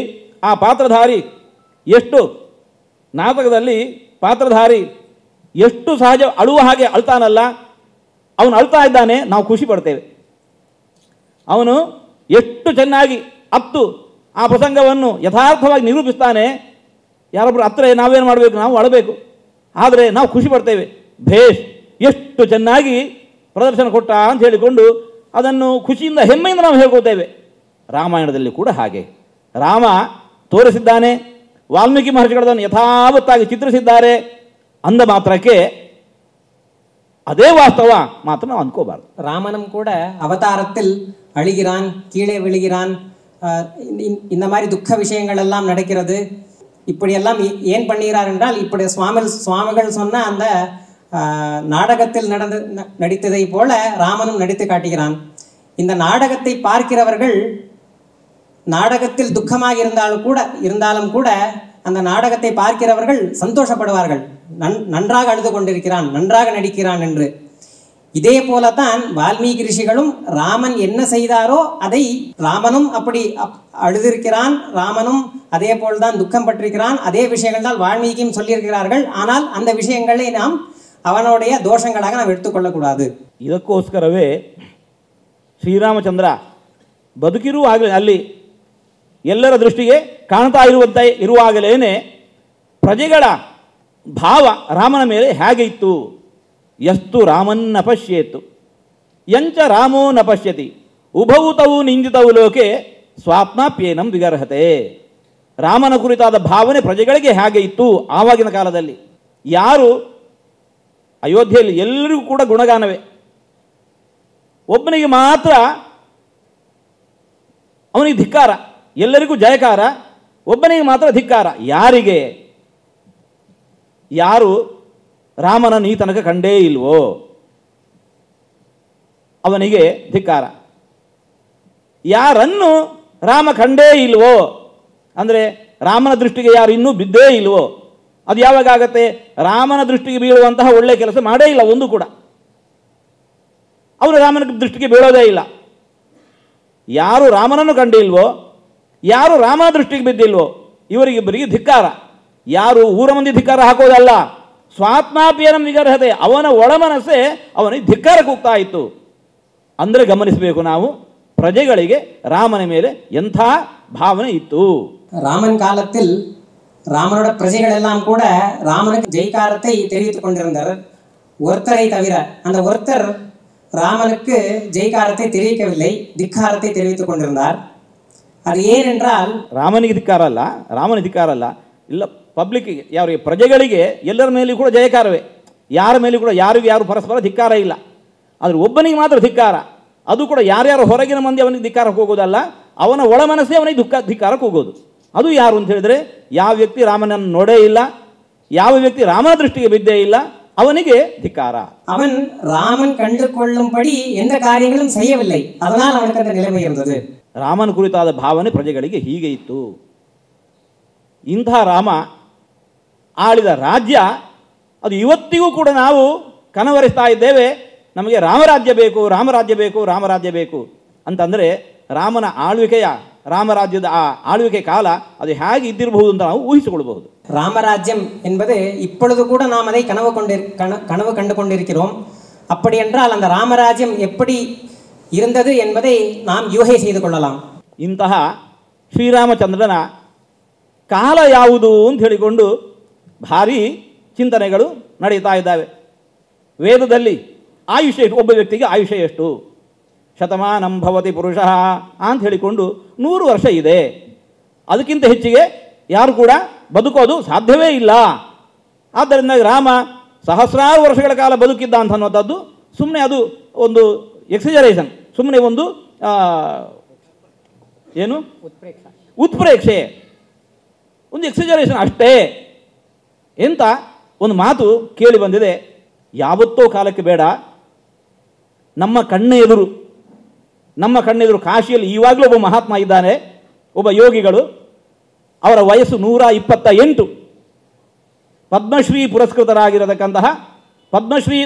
ಆ ಪಾತ್ರಧಾರಿ ಎಷ್ಟು ಸಹಜ ಅಳುವ ಹಾಗೆ ಅಳ್ತಾನಲ್ಲ, ಅವನು ಅಳ್ತಾ ಇದ್ದಾನೆ, ನಾವು ಖುಷಿ ಪಡ್ತೇವೆ. ಅವನು ಎಷ್ಟು ಚೆನ್ನಾಗಿ ಅತ್ತು ಆ ಪ್ರಸಂಗವನ್ನು ಯಥಾರ್ಥವಾಗಿ ನಿರೂಪಿಸ್ತಾನೆ. ಯಾರೊಬ್ಬರು ಹತ್ರ ನಾವೇನು ಮಾಡಬೇಕು, ನಾವು ಅಳಬೇಕು, ಆದರೆ ನಾವು ಖುಷಿ ಪಡ್ತೇವೆ. ಭೇಷ್, ಎಷ್ಟು ಚೆನ್ನಾಗಿ ಪ್ರದರ್ಶನ ಕೊಟ್ಟ ಅಂತ ಹೇಳಿಕೊಂಡು ಅದನ್ನು ಖುಷಿಯಿಂದ ಹೆಮ್ಮೆಯಿಂದ ನಾವು ಹೇಳ್ಕೊತೇವೆ. ರಾಮಾಯಣದಲ್ಲಿ ಕೂಡ ಹಾಗೆ ರಾಮ ತೋರಿಸಿದ್ದಾನೆ. ವಾಲ್ಮೀಕಿ ಮಹರ್ಷಿಗಳದನ್ನು ಯಥಾವತ್ತಾಗಿ ಚಿತ್ರಿಸಿದ್ದಾರೆ ಅಂದ ಮಾತ್ರಕ್ಕೆ அதே வாஸ்தவ மாத்திர ನಾವು ಅನ್ಕೋಬಾರ್ದು. ராமனும் கூட அவதாரத்தில் அழுகிறான், கீழே விழுகிறான், இந்த மாதிரி துக்க விஷயங்கள் எல்லாம் நடக்கிறது. இப்படியெல்லாம் ஏன் பண்ணுகிறார் என்றால், இப்படி சுவாமிகள் சொன்ன அந்த நாடகத்தில் நடித்ததை போல ராமனும் நடித்து காட்டுகிறான். இந்த நாடகத்தை பார்க்கிறவர்கள் நாடகத்தில் துக்கமாக இருந்தாலும் கூட அந்த நாடகத்தை பார்க்கிறவர்கள் சந்தோஷப்படுவார்கள். நன்றாக அழுது கொண்டிருக்கிறான், நன்றாக நடிக்கிறான் என்று. இதே போலத்தான் வால்மீகி ரிஷிகளும் ராமன் என்ன செய்தாரோ அதை ராமனும் அப்படி அழுதிருக்கிறான், ராமனும் அதே போல்தான் துக்கம் பட்டிருக்கிறான். அதே விஷயங்கள் தான் வால்மீகியும் சொல்லியிருக்கிறார்கள். ஆனால் அந்த விஷயங்களை நாம் ಅವನೋಡೆಯ ದೋಷಗಳಾಗ ನಾವು ಎತ್ತುಕೊಳ್ಳಕೂಡದು. ಇದಕ್ಕೋಸ್ಕರವೇ ಶ್ರೀರಾಮಚಂದ್ರ ಬದುಕಿರುವಾಗಲೇ ಅಲ್ಲಿ ಎಲ್ಲರ ದೃಷ್ಟಿಗೆ ಕಾಣ್ತಾ ಇರುವಾಗಲೇ ಪ್ರಜೆಗಳ ಭಾವ ರಾಮನ ಮೇಲೆ ಹೇಗೆ ಇತ್ತು. ಯಸ್ತು ರಾಮನ್ನ ಪಶ್ಯೇತು ಯಂಚ ರಾಮೋ ನ ಪಶ್ಯತಿ ಉಭೌತವು ನಿಂದಿತವು ಲೋಕೆ ಸ್ವಾತ್ಮಾಪ್ಯೇನಂ ವಿಗರ್ಹತೆ. ರಾಮನ ಕುರಿತಾದ ಭಾವನೆ ಪ್ರಜೆಗಳಿಗೆ ಹೇಗೆ ಇತ್ತು ಆವಾಗಿನ ಕಾಲದಲ್ಲಿ. ಯಾರು ಅಯೋಧ್ಯೆಯಲ್ಲಿ ಎಲ್ಲರಿಗೂ ಕೂಡ ಗುಣಗಾನವೇ, ಒಬ್ಬನಿಗೆ ಮಾತ್ರ ಅವನಿಗೆ ಧಿಕ್ಕಾರ, ಎಲ್ಲರಿಗೂ ಜಯಕಾರ, ಒಬ್ಬನಿಗೆ ಮಾತ್ರ ಧಿಕ್ಕಾರ. ಯಾರಿಗೆ? ಯಾರು ರಾಮನನ್ನು ಈ ತನಕ ಕಂಡೇ ಇಲ್ವೋ ಅವನಿಗೆ ಧಿಕ್ಕಾರ. ಯಾರನ್ನು ರಾಮ ಕಂಡೇ ಇಲ್ವೋ ಅಂದರೆ ರಾಮನ ದೃಷ್ಟಿಗೆ ಯಾರು ಇನ್ನೂ ಬಿದ್ದೇ ಇಲ್ವೋ, ಅದು ಯಾವಾಗ ಆಗತ್ತೆ? ರಾಮನ ದೃಷ್ಟಿಗೆ ಬೀಳುವಂತಹ ಒಳ್ಳೆ ಕೆಲಸ ಮಾಡೇ ಇಲ್ಲ ಒಂದು ಕೂಡ, ಅವನು ರಾಮನ ದೃಷ್ಟಿಗೆ ಬೀಳೋದೇ ಇಲ್ಲ. ಯಾರು ರಾಮನನ್ನು ಕಂಡಿಲ್ವೋ, ಯಾರು ರಾಮನ ದೃಷ್ಟಿಗೆ ಬಿದ್ದಿಲ್ವೋ ಇವರಿಗಿಬ್ಬರಿಗೆ ಧಿಕ್ಕಾರ. ಯಾರು ಊರ ಮಂದಿ ಧಿಕ್ಕಾರ ಹಾಕೋದಲ್ಲ, ಸ್ವಾತ್ಮಾಪ್ಯೇನಂ ವಿಗರ್ಹತೆ, ಅವನ ಒಳಮನಸ್ಸೇ ಅವನಿಗೆ ಧಿಕ್ಕಾರ ಕೂಗ್ತಾ ಇತ್ತು. ಅಂದರೆ ಗಮನಿಸಬೇಕು ನಾವು, ಪ್ರಜೆಗಳಿಗೆ ರಾಮನ ಮೇಲೆ ಎಂಥ ಭಾವನೆ ಇತ್ತು. ராமன் காலத்தில் ராமனோட பிரஜைகள் எல்லாம் கூட ராமனுக்கு ஜெய்காரத்தை தெரிவித்துக் கொண்டிருந்தார். ஒருத்தரை தவிர அந்த ஒருத்தர் ராமனுக்கு ஜெய்காரத்தை தெரிவிக்கவில்லை, ಧಿಕ್ಕಾರத்தை தெரிவித்துக் கொண்டிருந்தார். அது ஏனென்றால் ರಾಮನಿಗೆ ಧಿಕ್ಕಾರ ಅಲ್ಲ, ರಾಮನ ಧಿಕ್ಕಾರ ಅಲ್ಲ, ಇಲ್ಲ ಪಬ್ಲಿಕ್ಕಿಗೆ, ಯಾರಿಗೆ ಪ್ರಜೆಗಳಿಗೆ ಎಲ್ಲರ ಮೇಲೂ ಕೂಡ ಜಯಕಾರವೇ, ಯಾರ ಮೇಲೂ ಕೂಡ ಯಾರು ಪರಸ್ಪರ ಧಿಕ್ಕಾರ ಇಲ್ಲ. ಆದರೆ ಒಬ್ಬನಿಗೆ ಮಾತ್ರ ಧಿಕ್ಕಾರ, ಅದು ಕೂಡ ಯಾರ್ಯಾರು ಹೊರಗಿನ ಮಂದಿ ಅವನಿಗೆ ಧಿಕ್ಕಾರಕ್ಕೆ ಹೋಗೋದಲ್ಲ, ಅವನ ಒಳ ಮನಸ್ಸೇ ಅವನಿಗೆ ಧಿಕ್ಕಾರಕ್ಕೆ ಹೋಗೋದು. ಅದು ಯಾರು ಅಂತ ಹೇಳಿದ್ರೆ, ಯಾವ ವ್ಯಕ್ತಿ ರಾಮನನ್ನು ನೋಡೇ ಇಲ್ಲ, ಯಾವ ವ್ಯಕ್ತಿ ರಾಮನ ದೃಷ್ಟಿಗೆ ಬಿದ್ದೇ ಇಲ್ಲ, ಅವನಿಗೆ ಧಿಕ್ಕಾರ. அவன் ராமன் கண்டுகொள்ளும்படி எந்த காரியங்களும் செய்யவில்லை, அதனால் அவனுக்கு அந்த நிலைமை இருந்தது. ರಾಮನ ಕುರಿತಾದ ಭಾವನೆ ಪ್ರಜೆಗಳಿಗೆ ಹೀಗೆ ಇತ್ತು. ಇಂಥ ರಾಮ ಆಳಿದ ರಾಜ್ಯ ಅದು ಇವತ್ತಿಗೂ ಕೂಡ ನಾವು ಕನವರಿಸ್ತಾ ಇದ್ದೇವೆ. ನಮಗೆ ರಾಮರಾಜ್ಯ ಬೇಕು, ರಾಮರಾಜ್ಯ ಬೇಕು, ರಾಮರಾಜ್ಯ ಬೇಕು ಅಂತಂದರೆ ರಾಮನ ರಾಮರಾಜ್ಯದ ಆ ಆಳ್ವಿಕೆ ಕಾಲ ಅದು ಹೇಗೆ ಇದ್ದಿರಬಹುದು ಅಂತ ನಾವು ಊಹಿಸಿಕೊಳ್ಳಬಹುದು. ராமராஜ்யம் என்பது இப்பொழுது கூட நாம் அதை கனவு கண்டு கொண்டிருக்கிறோம். அப்படி என்றால் அந்த ராமராஜ்யம் எப்படி இருந்தது என்பதை நாம் யூಹೆ செய்து கொள்ளலாம். ಇಂತಹ ಶ್ರೀರಾಮಚಂದ್ರನ ಕಾಲ ಯಾವುದು ಅಂತ ಹೇಳಿಕೊಂಡು ಭಾರಿ ಚಿಂತನೆಗಳು ನಡೀತಾ ಇದ್ದಾವೆ. ವೇದದಲ್ಲಿ ಆಯುಷ್ಯ ಎಷ್ಟು, ಒಬ್ಬ ವ್ಯಕ್ತಿಗೆ ಆಯುಷ್ಯ ಎಷ್ಟು, ಶತಮಾನಂ ಭವತಿ ಪುರುಷಃ ಅಂತ ಹೇಳಿಕೊಂಡು 100 ವರ್ಷ ಇದೆ. ಅದಕ್ಕಿಂತ ಹೆಚ್ಚಿಗೆ ಯಾರು ಕೂಡ ಬದುಕೋದು ಸಾಧ್ಯವೇ ಇಲ್ಲ. ಆದ್ದರಿಂದ ರಾಮ ಸಹಸ್ರಾರು ವರ್ಷಗಳ ಕಾಲ ಬದುಕಿದ್ದ ಅಂತ ಅನ್ನೋದದ್ದು ಸುಮ್ಮನೆ ಅದು ಒಂದು ಎಕ್ಸಿಜರೇಷನ್, ಸುಮ್ಮನೆ ಒಂದು ಏನು ಉತ್ಪ್ರೇಕ್ಷೆ, ಒಂದು ಎಕ್ಸಿಜರೇಷನ್ ಅಷ್ಟೇ ಎಂತ ಒಂದು ಮಾತು ಕೇಳಿ ಬಂದಿದೆ. ಯಾವತ್ತೋ ಕಾಲಕ್ಕೆ ಬೇಡ, ನಮ್ಮ ಕಣ್ಣೆದುರು ಕಾಶಿಯಲ್ಲಿ ಈವಾಗಲೂ ಒಬ್ಬ ಮಹಾತ್ಮ ಇದ್ದಾನೆ, ಒಬ್ಬ ಯೋಗಿಗಳು, ಅವರ ವಯಸ್ಸು 128. ಪದ್ಮಶ್ರೀ ಪುರಸ್ಕೃತರಾಗಿರತಕ್ಕಂತಹ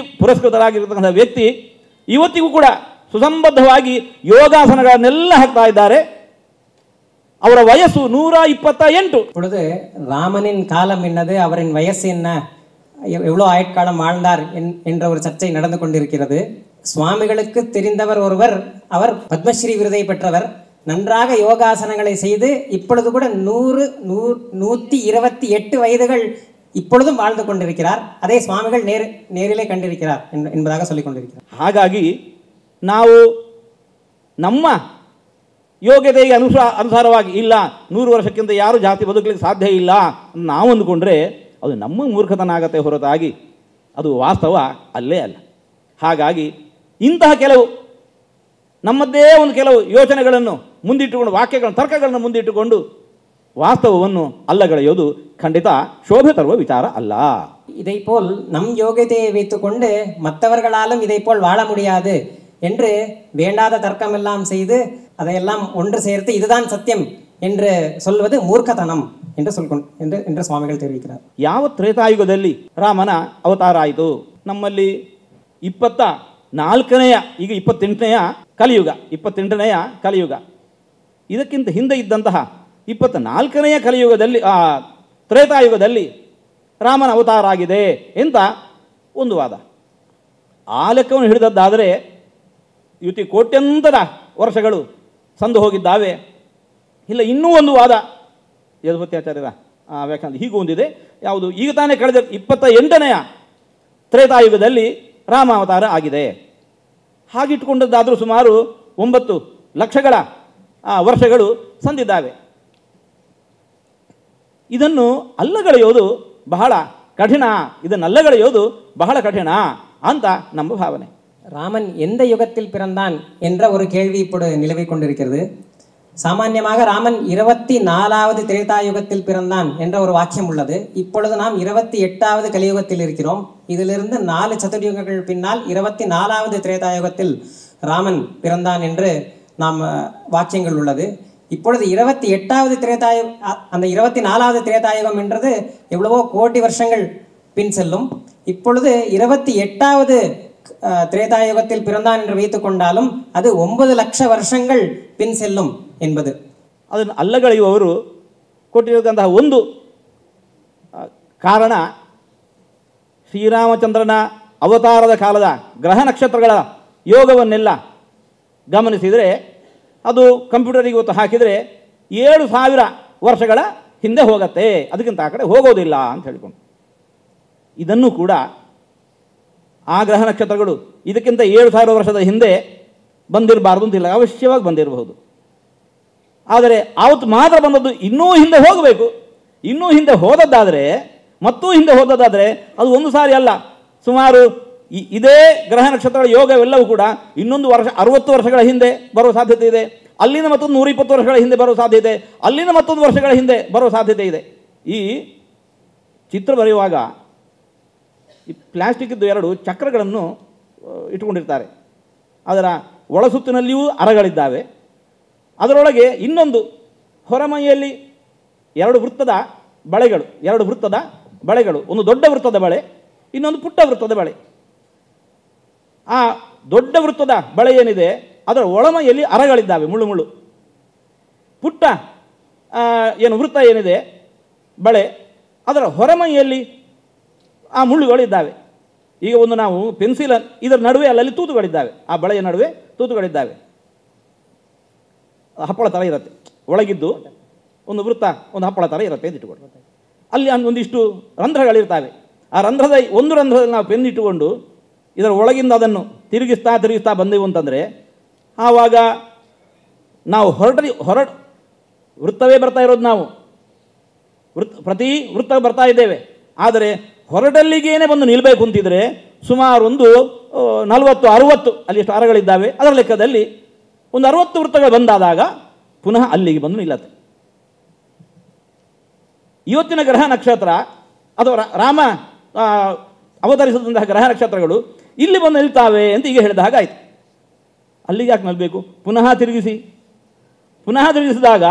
ವ್ಯಕ್ತಿ ಇವತ್ತಿಗೂ ಕೂಡ ಸುಸಂಬದ್ಧವಾಗಿ ಯೋಗಾಸನಗಳನ್ನೆಲ್ಲ ಹಾಕ್ತಾ ಇದ್ದಾರೆ. ಅವರ ವಯಸ್ಸು 128. இப்பொழுது ராமனின் காலம் என்னது, அவரின் வயசு என்ன, எவ்வளோ ஆயுட்காலம் வாழ்ந்தார் என்ற ஒரு சர்ச்சை நடந்து கொண்டிருக்கிறது. சுவாமிகளுக்கு தெரிந்தவர் ஒருவர், அவர் பத்மஸ்ரீ விருதை பெற்றவர், நன்றாக யோகாசனங்களை செய்து இப்பொழுது கூட 128 வயதுகள் இப்பொழுதும் வாழ்ந்து கொண்டிருக்கிறார். அதே சுவாமிகள் நேரிலே கண்டிருக்கிறார் என்பதாக சொல்லிக் கொண்டிருக்கிறார். ಹಾಗಾಗಿ ನಾವು ನಮ್ಮ ಯೋಗ್ಯತೆಗೆ ಅನುಸಾರವಾಗಿ ಇಲ್ಲ, 100 ವರ್ಷಕ್ಕಿಂತ ಯಾರು ಜಾಸ್ತಿ ಬದುಕಲಿಕ್ಕೆ ಸಾಧ್ಯ ಇಲ್ಲ ನಾವು ಅಂದುಕೊಂಡ್ರೆ ಅದು ನಮ್ಮ ಮೂರ್ಖತನ ಆಗತ್ತೆ ಹೊರತಾಗಿ ಅದು ವಾಸ್ತವ ಅಲ್ಲೇ ಅಲ್ಲ. ಹಾಗಾಗಿ ಇಂತಹ ನಮ್ಮದೇ ಒಂದು ಕೆಲವು ಯೋಚನೆಗಳನ್ನು ಮುಂದಿಟ್ಟುಕೊಂಡು, ವಾಕ್ಯಗಳನ್ನು, ತರ್ಕಗಳನ್ನು ಮುಂದಿಟ್ಟುಕೊಂಡು ವಾಸ್ತವವನ್ನು ಅಲ್ಲಗಳೆಯೋದು ಖಂಡಿತ ಶೋಭೆ ತರುವ ವಿಚಾರ ಅಲ್ಲ. இதை போல் நம் யோகியதையை வைத்துக்கொண்டு மற்றவர்களாலும் இதை போல் வாழ முடியாது என்று வேண்டாத தர்க்கமெல்லாம் செய்து அதையெல்லாம் ஒன்று சேர்த்து இதுதான் சத்தியம் என்று சொல்வது ಮೂರ್ಖತನಂ என்று ಸ್ವಾಮಿಗಳು ತಿಳಿಸಿದ್ದಾರೆ. ಯಾವ ತ್ರೇತಾಯುಗದಲ್ಲಿ ರಾಮನ ಅವತಾರ ಆಯಿತು? ನಮ್ಮಲ್ಲಿ 24ನೆಯ, ಈಗ 28ನೆಯ ಕಲಿಯುಗ. ಇದಕ್ಕಿಂತ ಹಿಂದೆ ಇದ್ದಂತಹ 24ನೆಯ ಕಲಿಯುಗದಲ್ಲಿ, ತ್ರೇತಾಯುಗದಲ್ಲಿ ರಾಮನ ಅವತಾರ ಆಗಿದೆ ಅಂತ ಒಂದು ವಾದ. ಆ ಲೆಕ್ಕವನ್ನು ಹಿಡಿದದ್ದಾದರೆ ಯುತಿ ಕೋಟ್ಯಂತರ ವರ್ಷಗಳು ಸಂದು ಹೋಗಿದ್ದಾವೆ. ಇಲ್ಲ, ಇನ್ನೂ ಒಂದು ವಾದ ಯದುಪತ್ಯಾಚಾರ್ಯರ ವ್ಯಾಖ್ಯಾನ ಹೀಗೂ ಒಂದಿದೆ. ಯಾವುದು? ಈಗ ತಾನೇ ಕಳೆದ 28ನೆಯ ತ್ರೇತಾಯುಗದಲ್ಲಿ ರಾಮ ಅವತಾರ ಆಗಿದೆ. ಹಾಗಿಟ್ಟುಕೊಂಡದ್ದಾದರೂ ಸುಮಾರು 9 ಲಕ್ಷಗಳ ವರ್ಷಗಳು ಸಂದಿದ್ದಾವೆ. ಇದನ್ನು ಅಲ್ಲಗಳೆಯೋದು ಬಹಳ ಕಠಿಣ ಅಂತ ನಮ್ಮ ಭಾವನೆ. ராமன் எந்த யுகத்தில் பிறந்தான் என்ற ஒரு கேள்வி இப்போது நிலவிக் கொண்டிருக்கிறது. சாமான்யமாக ராமன் 24வது திரேதாயுகத்தில் பிறந்தான் என்ற ஒரு வாக்கியம் உள்ளது. இப்பொழுது நாம் 28வது கலியுகத்தில் இருக்கிறோம். இதிலிருந்து 4 சதுர்யுகங்கள் பின்னால் 24வது திரேதாயுகத்தில் ராமன் பிறந்தான் என்று நாம் வாக்கியங்கள் உள்ளது. இப்பொழுது 28வது திரேதாயுகம், அந்த 24வது திரேதாயுகம் என்றது எவ்வளவோ கோடி வருஷங்கள் பின் செல்லும். இப்பொழுது 28வது திரேதாயுகத்தில் பிறந்தான் என்று வைத்துக் கொண்டாலும் அது 9 ಲಕ್ಷ ವರ್ಷங்கள் பின் செல்லும் என்பது. ಅದನ್ನು ಅಲ್ಲಗಳೆಯುವವರು ಕೊಟ್ಟಿರತಕ್ಕಂತಹ ಒಂದು ಕಾರಣ, ಶ್ರೀರಾಮಚಂದ್ರನ ಅವತಾರದ ಕಾಲದ ಗ್ರಹ ನಕ್ಷತ್ರಗಳ ಯೋಗವನ್ನೆಲ್ಲ ಗಮನಿಸಿದರೆ ಅದು ಕಂಪ್ಯೂಟರಿಗೆ ಇವತ್ತು ಹಾಕಿದರೆ 7000 ವರ್ಷಗಳ ಹಿಂದೆ ಹೋಗುತ್ತೆ, ಅದಕ್ಕಿಂತ ಆ ಕಡೆ ಹೋಗೋದಿಲ್ಲ ಅಂತ ಹೇಳಿಕೊಂಡು. ಇದನ್ನು ಕೂಡ ಆ ಗ್ರಹ ನಕ್ಷತ್ರಗಳು ಇದಕ್ಕಿಂತ 7000 ವರ್ಷದ ಹಿಂದೆ ಬಂದಿರಬಾರ್ದು ಅಂತಿಲ್ಲ, ಅವಶ್ಯವಾಗಿ ಬಂದಿರಬಹುದು. ಆದರೆ ಆವತ್ತು ಮಾತ್ರ ಬಂದದ್ದು. ಇನ್ನೂ ಹಿಂದೆ ಹೋಗಬೇಕು. ಇನ್ನೂ ಹಿಂದೆ ಹೋದದ್ದಾದರೆ, ಮತ್ತೂ ಹಿಂದೆ ಹೋದದ್ದಾದರೆ ಅದು ಒಂದು ಸಾರಿ ಅಲ್ಲ, ಸುಮಾರು ಇದೇ ಗ್ರಹ ನಕ್ಷತ್ರಗಳ ಯೋಗವೆಲ್ಲವೂ ಕೂಡ ಇನ್ನೊಂದು ವರ್ಷ 60 ವರ್ಷಗಳ ಹಿಂದೆ ಬರುವ ಸಾಧ್ಯತೆ ಇದೆ. ಅಲ್ಲಿಂದ ಮತ್ತೊಂದು 120 ವರ್ಷಗಳ ಹಿಂದೆ ಬರುವ ಸಾಧ್ಯತೆ ಇದೆ. ಅಲ್ಲಿಂದ ಮತ್ತೊಂದು ವರ್ಷಗಳ ಹಿಂದೆ ಬರುವ ಸಾಧ್ಯತೆ ಇದೆ. ಈ ಚಿತ್ರ ಬರೆಯುವಾಗ ಈ ಪ್ಲಾಸ್ಟಿಕ್ಕಿದ್ದು 2 ಚಕ್ರಗಳನ್ನು ಇಟ್ಟುಕೊಂಡಿರ್ತಾರೆ. ಅದರ ಒಳಸುತ್ತಿನಲ್ಲಿಯೂ ಅರಗಳಿದ್ದಾವೆ. ಅದರೊಳಗೆ ಇನ್ನೊಂದು ಹೊರಮೈಯಲ್ಲಿ 2 ವೃತ್ತದ ಬಳೆಗಳು, ಒಂದು ದೊಡ್ಡ ವೃತ್ತದ ಬಳೆ, ಇನ್ನೊಂದು ಪುಟ್ಟ ವೃತ್ತದ ಬಳೆ. ಆ ದೊಡ್ಡ ವೃತ್ತದ ಬಳೆ ಏನಿದೆ ಅದರ ಒಳಮೈಯಲ್ಲಿ ಅರಗಳಿದ್ದಾವೆ, ಮುಳ್ಳು. ಪುಟ್ಟ ವೃತ್ತ ಏನಿದೆ ಬಳೆ, ಅದರ ಹೊರಮೈಯಲ್ಲಿ ಆ ಮುಳ್ಳುಗಳಿದ್ದಾವೆ. ಈಗ ಒಂದು ನಾವು ಪೆನ್ಸಿಲ್ ಇದರ ನಡುವೆ ಅಲ್ಲಲ್ಲಿ ತೂತುಗಳಿದ್ದಾವೆ, ಆ ಬಳೆಯ ನಡುವೆ ತೂತುಗಳಿದ್ದಾವೆ. ಹಪ್ಪಳ ಥರ ಇರುತ್ತೆ, ಒಳಗಿದ್ದು ಒಂದು ವೃತ್ತ, ಒಂದು ಹಪ್ಪಳ ಥರ ಇರುತ್ತೆ ಅಂತ ಇಟ್ಟುಕೊಂಡು ಅಲ್ಲಿ ಒಂದಿಷ್ಟು ರಂಧ್ರಗಳಿರ್ತವೆ. ಆ ಒಂದು ರಂಧ್ರದಲ್ಲಿ ನಾವು ಪೆನ್ ಇಟ್ಟುಕೊಂಡು ಇದರ ಒಳಗಿಂದ ಅದನ್ನು ತಿರುಗಿಸ್ತಾ ಬಂದೆವು ಅಂತಂದರೆ ಆವಾಗ ನಾವು ವೃತ್ತವೇ ಬರ್ತಾ ಇರೋದು, ನಾವು ಪ್ರತಿ ವೃತ್ತ ಬರ್ತಾ ಇದ್ದೇವೆ. ಆದರೆ ಹೊರಡಲ್ಲಿಗೇನೆ ಬಂದು ನಿಲ್ಲಬೇಕು ಅಂತಿದ್ರೆ ಸುಮಾರು ಒಂದು 40-60 ಅಲ್ಲಿ ಎಷ್ಟು ಅರಗಳಿದ್ದಾವೆ, ಅದರ ಲೆಕ್ಕದಲ್ಲಿ ಒಂದು 60 ವೃತ್ತಗಳು ಬಂದಾದಾಗ ಪುನಃ ಅಲ್ಲಿಗೆ ಬಂದು ನಿಲ್ಲತ್ತೆ. ಇವತ್ತಿನ ಗ್ರಹ ನಕ್ಷತ್ರ ಅಥವಾ ರಾಮ ಅವತರಿಸಿದಂತಹ ಗ್ರಹ ನಕ್ಷತ್ರಗಳು ಇಲ್ಲಿ ಬಂದು ನಿಲ್ತಾವೆ ಅಂತ ಈಗ ಹೇಳಿದ ಹಾಗಾಯಿತು. ಅಲ್ಲಿಗೆ ಯಾಕೆ ನಿಲ್ಲಬೇಕು? ಪುನಃ ತಿರುಗಿಸಿದಾಗ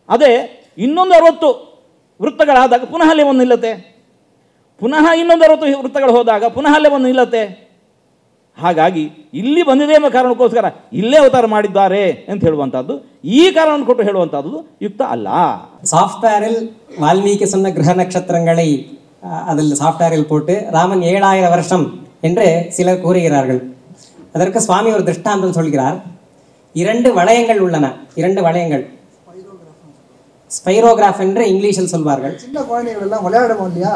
ಅದೇ ಇನ್ನೊಂದು 60 ವೃತ್ತಗಳಾದಾಗ ಪುನಃ ಅಲ್ಲಿ ಒಂದು ನಿಲ್ಲುತ್ತೆ. ಪುನಃ ಇನ್ನೊಂದು 60 ವೃತ್ತಗಳು ಹೋದಾಗ ಪುನಃ ಅಲ್ಲೇ ಬಂದು ನಿಲ್ಲತ್ತೆ. ಹಾಗಾಗಿ ಇಲ್ಲಿ ಬಂದಿದೆ ಎಂಬ ಕಾರಣಕ್ಕೋಸ್ಕರ ಇಲ್ಲೇ ಅವತಾರ ಮಾಡಿದ್ದಾರೆ ಅಂತ ಹೇಳುವಂಥದ್ದು, ಈ ಕಾರಣವನ್ನು ಕೊಟ್ಟು ಹೇಳುವಂಥದ್ದು ಯುಕ್ತ ಅಲ್ಲ. சாஃப்ட்வேரில் வால்மீகி சொன்ன கிரக நட்சத்திரங்களை அதில் சாஃப்ட்வேரில் போட்டு ராமன் 7000 வருஷம் என்று சிலர் கூறுகிறார்கள். அதற்கு சுவாமி ஒரு திருஷ்டாந்தம் சொல்கிறார். 2 வளையங்கள் உள்ளன. 2 வளையங்கள் ஸ்பைரோகிராஃப் என்று இங்கிலீஷில் சொல்வார்கள். சின்ன குழந்தைகள் எல்லாம் விளையாடுவோம் இல்லையா,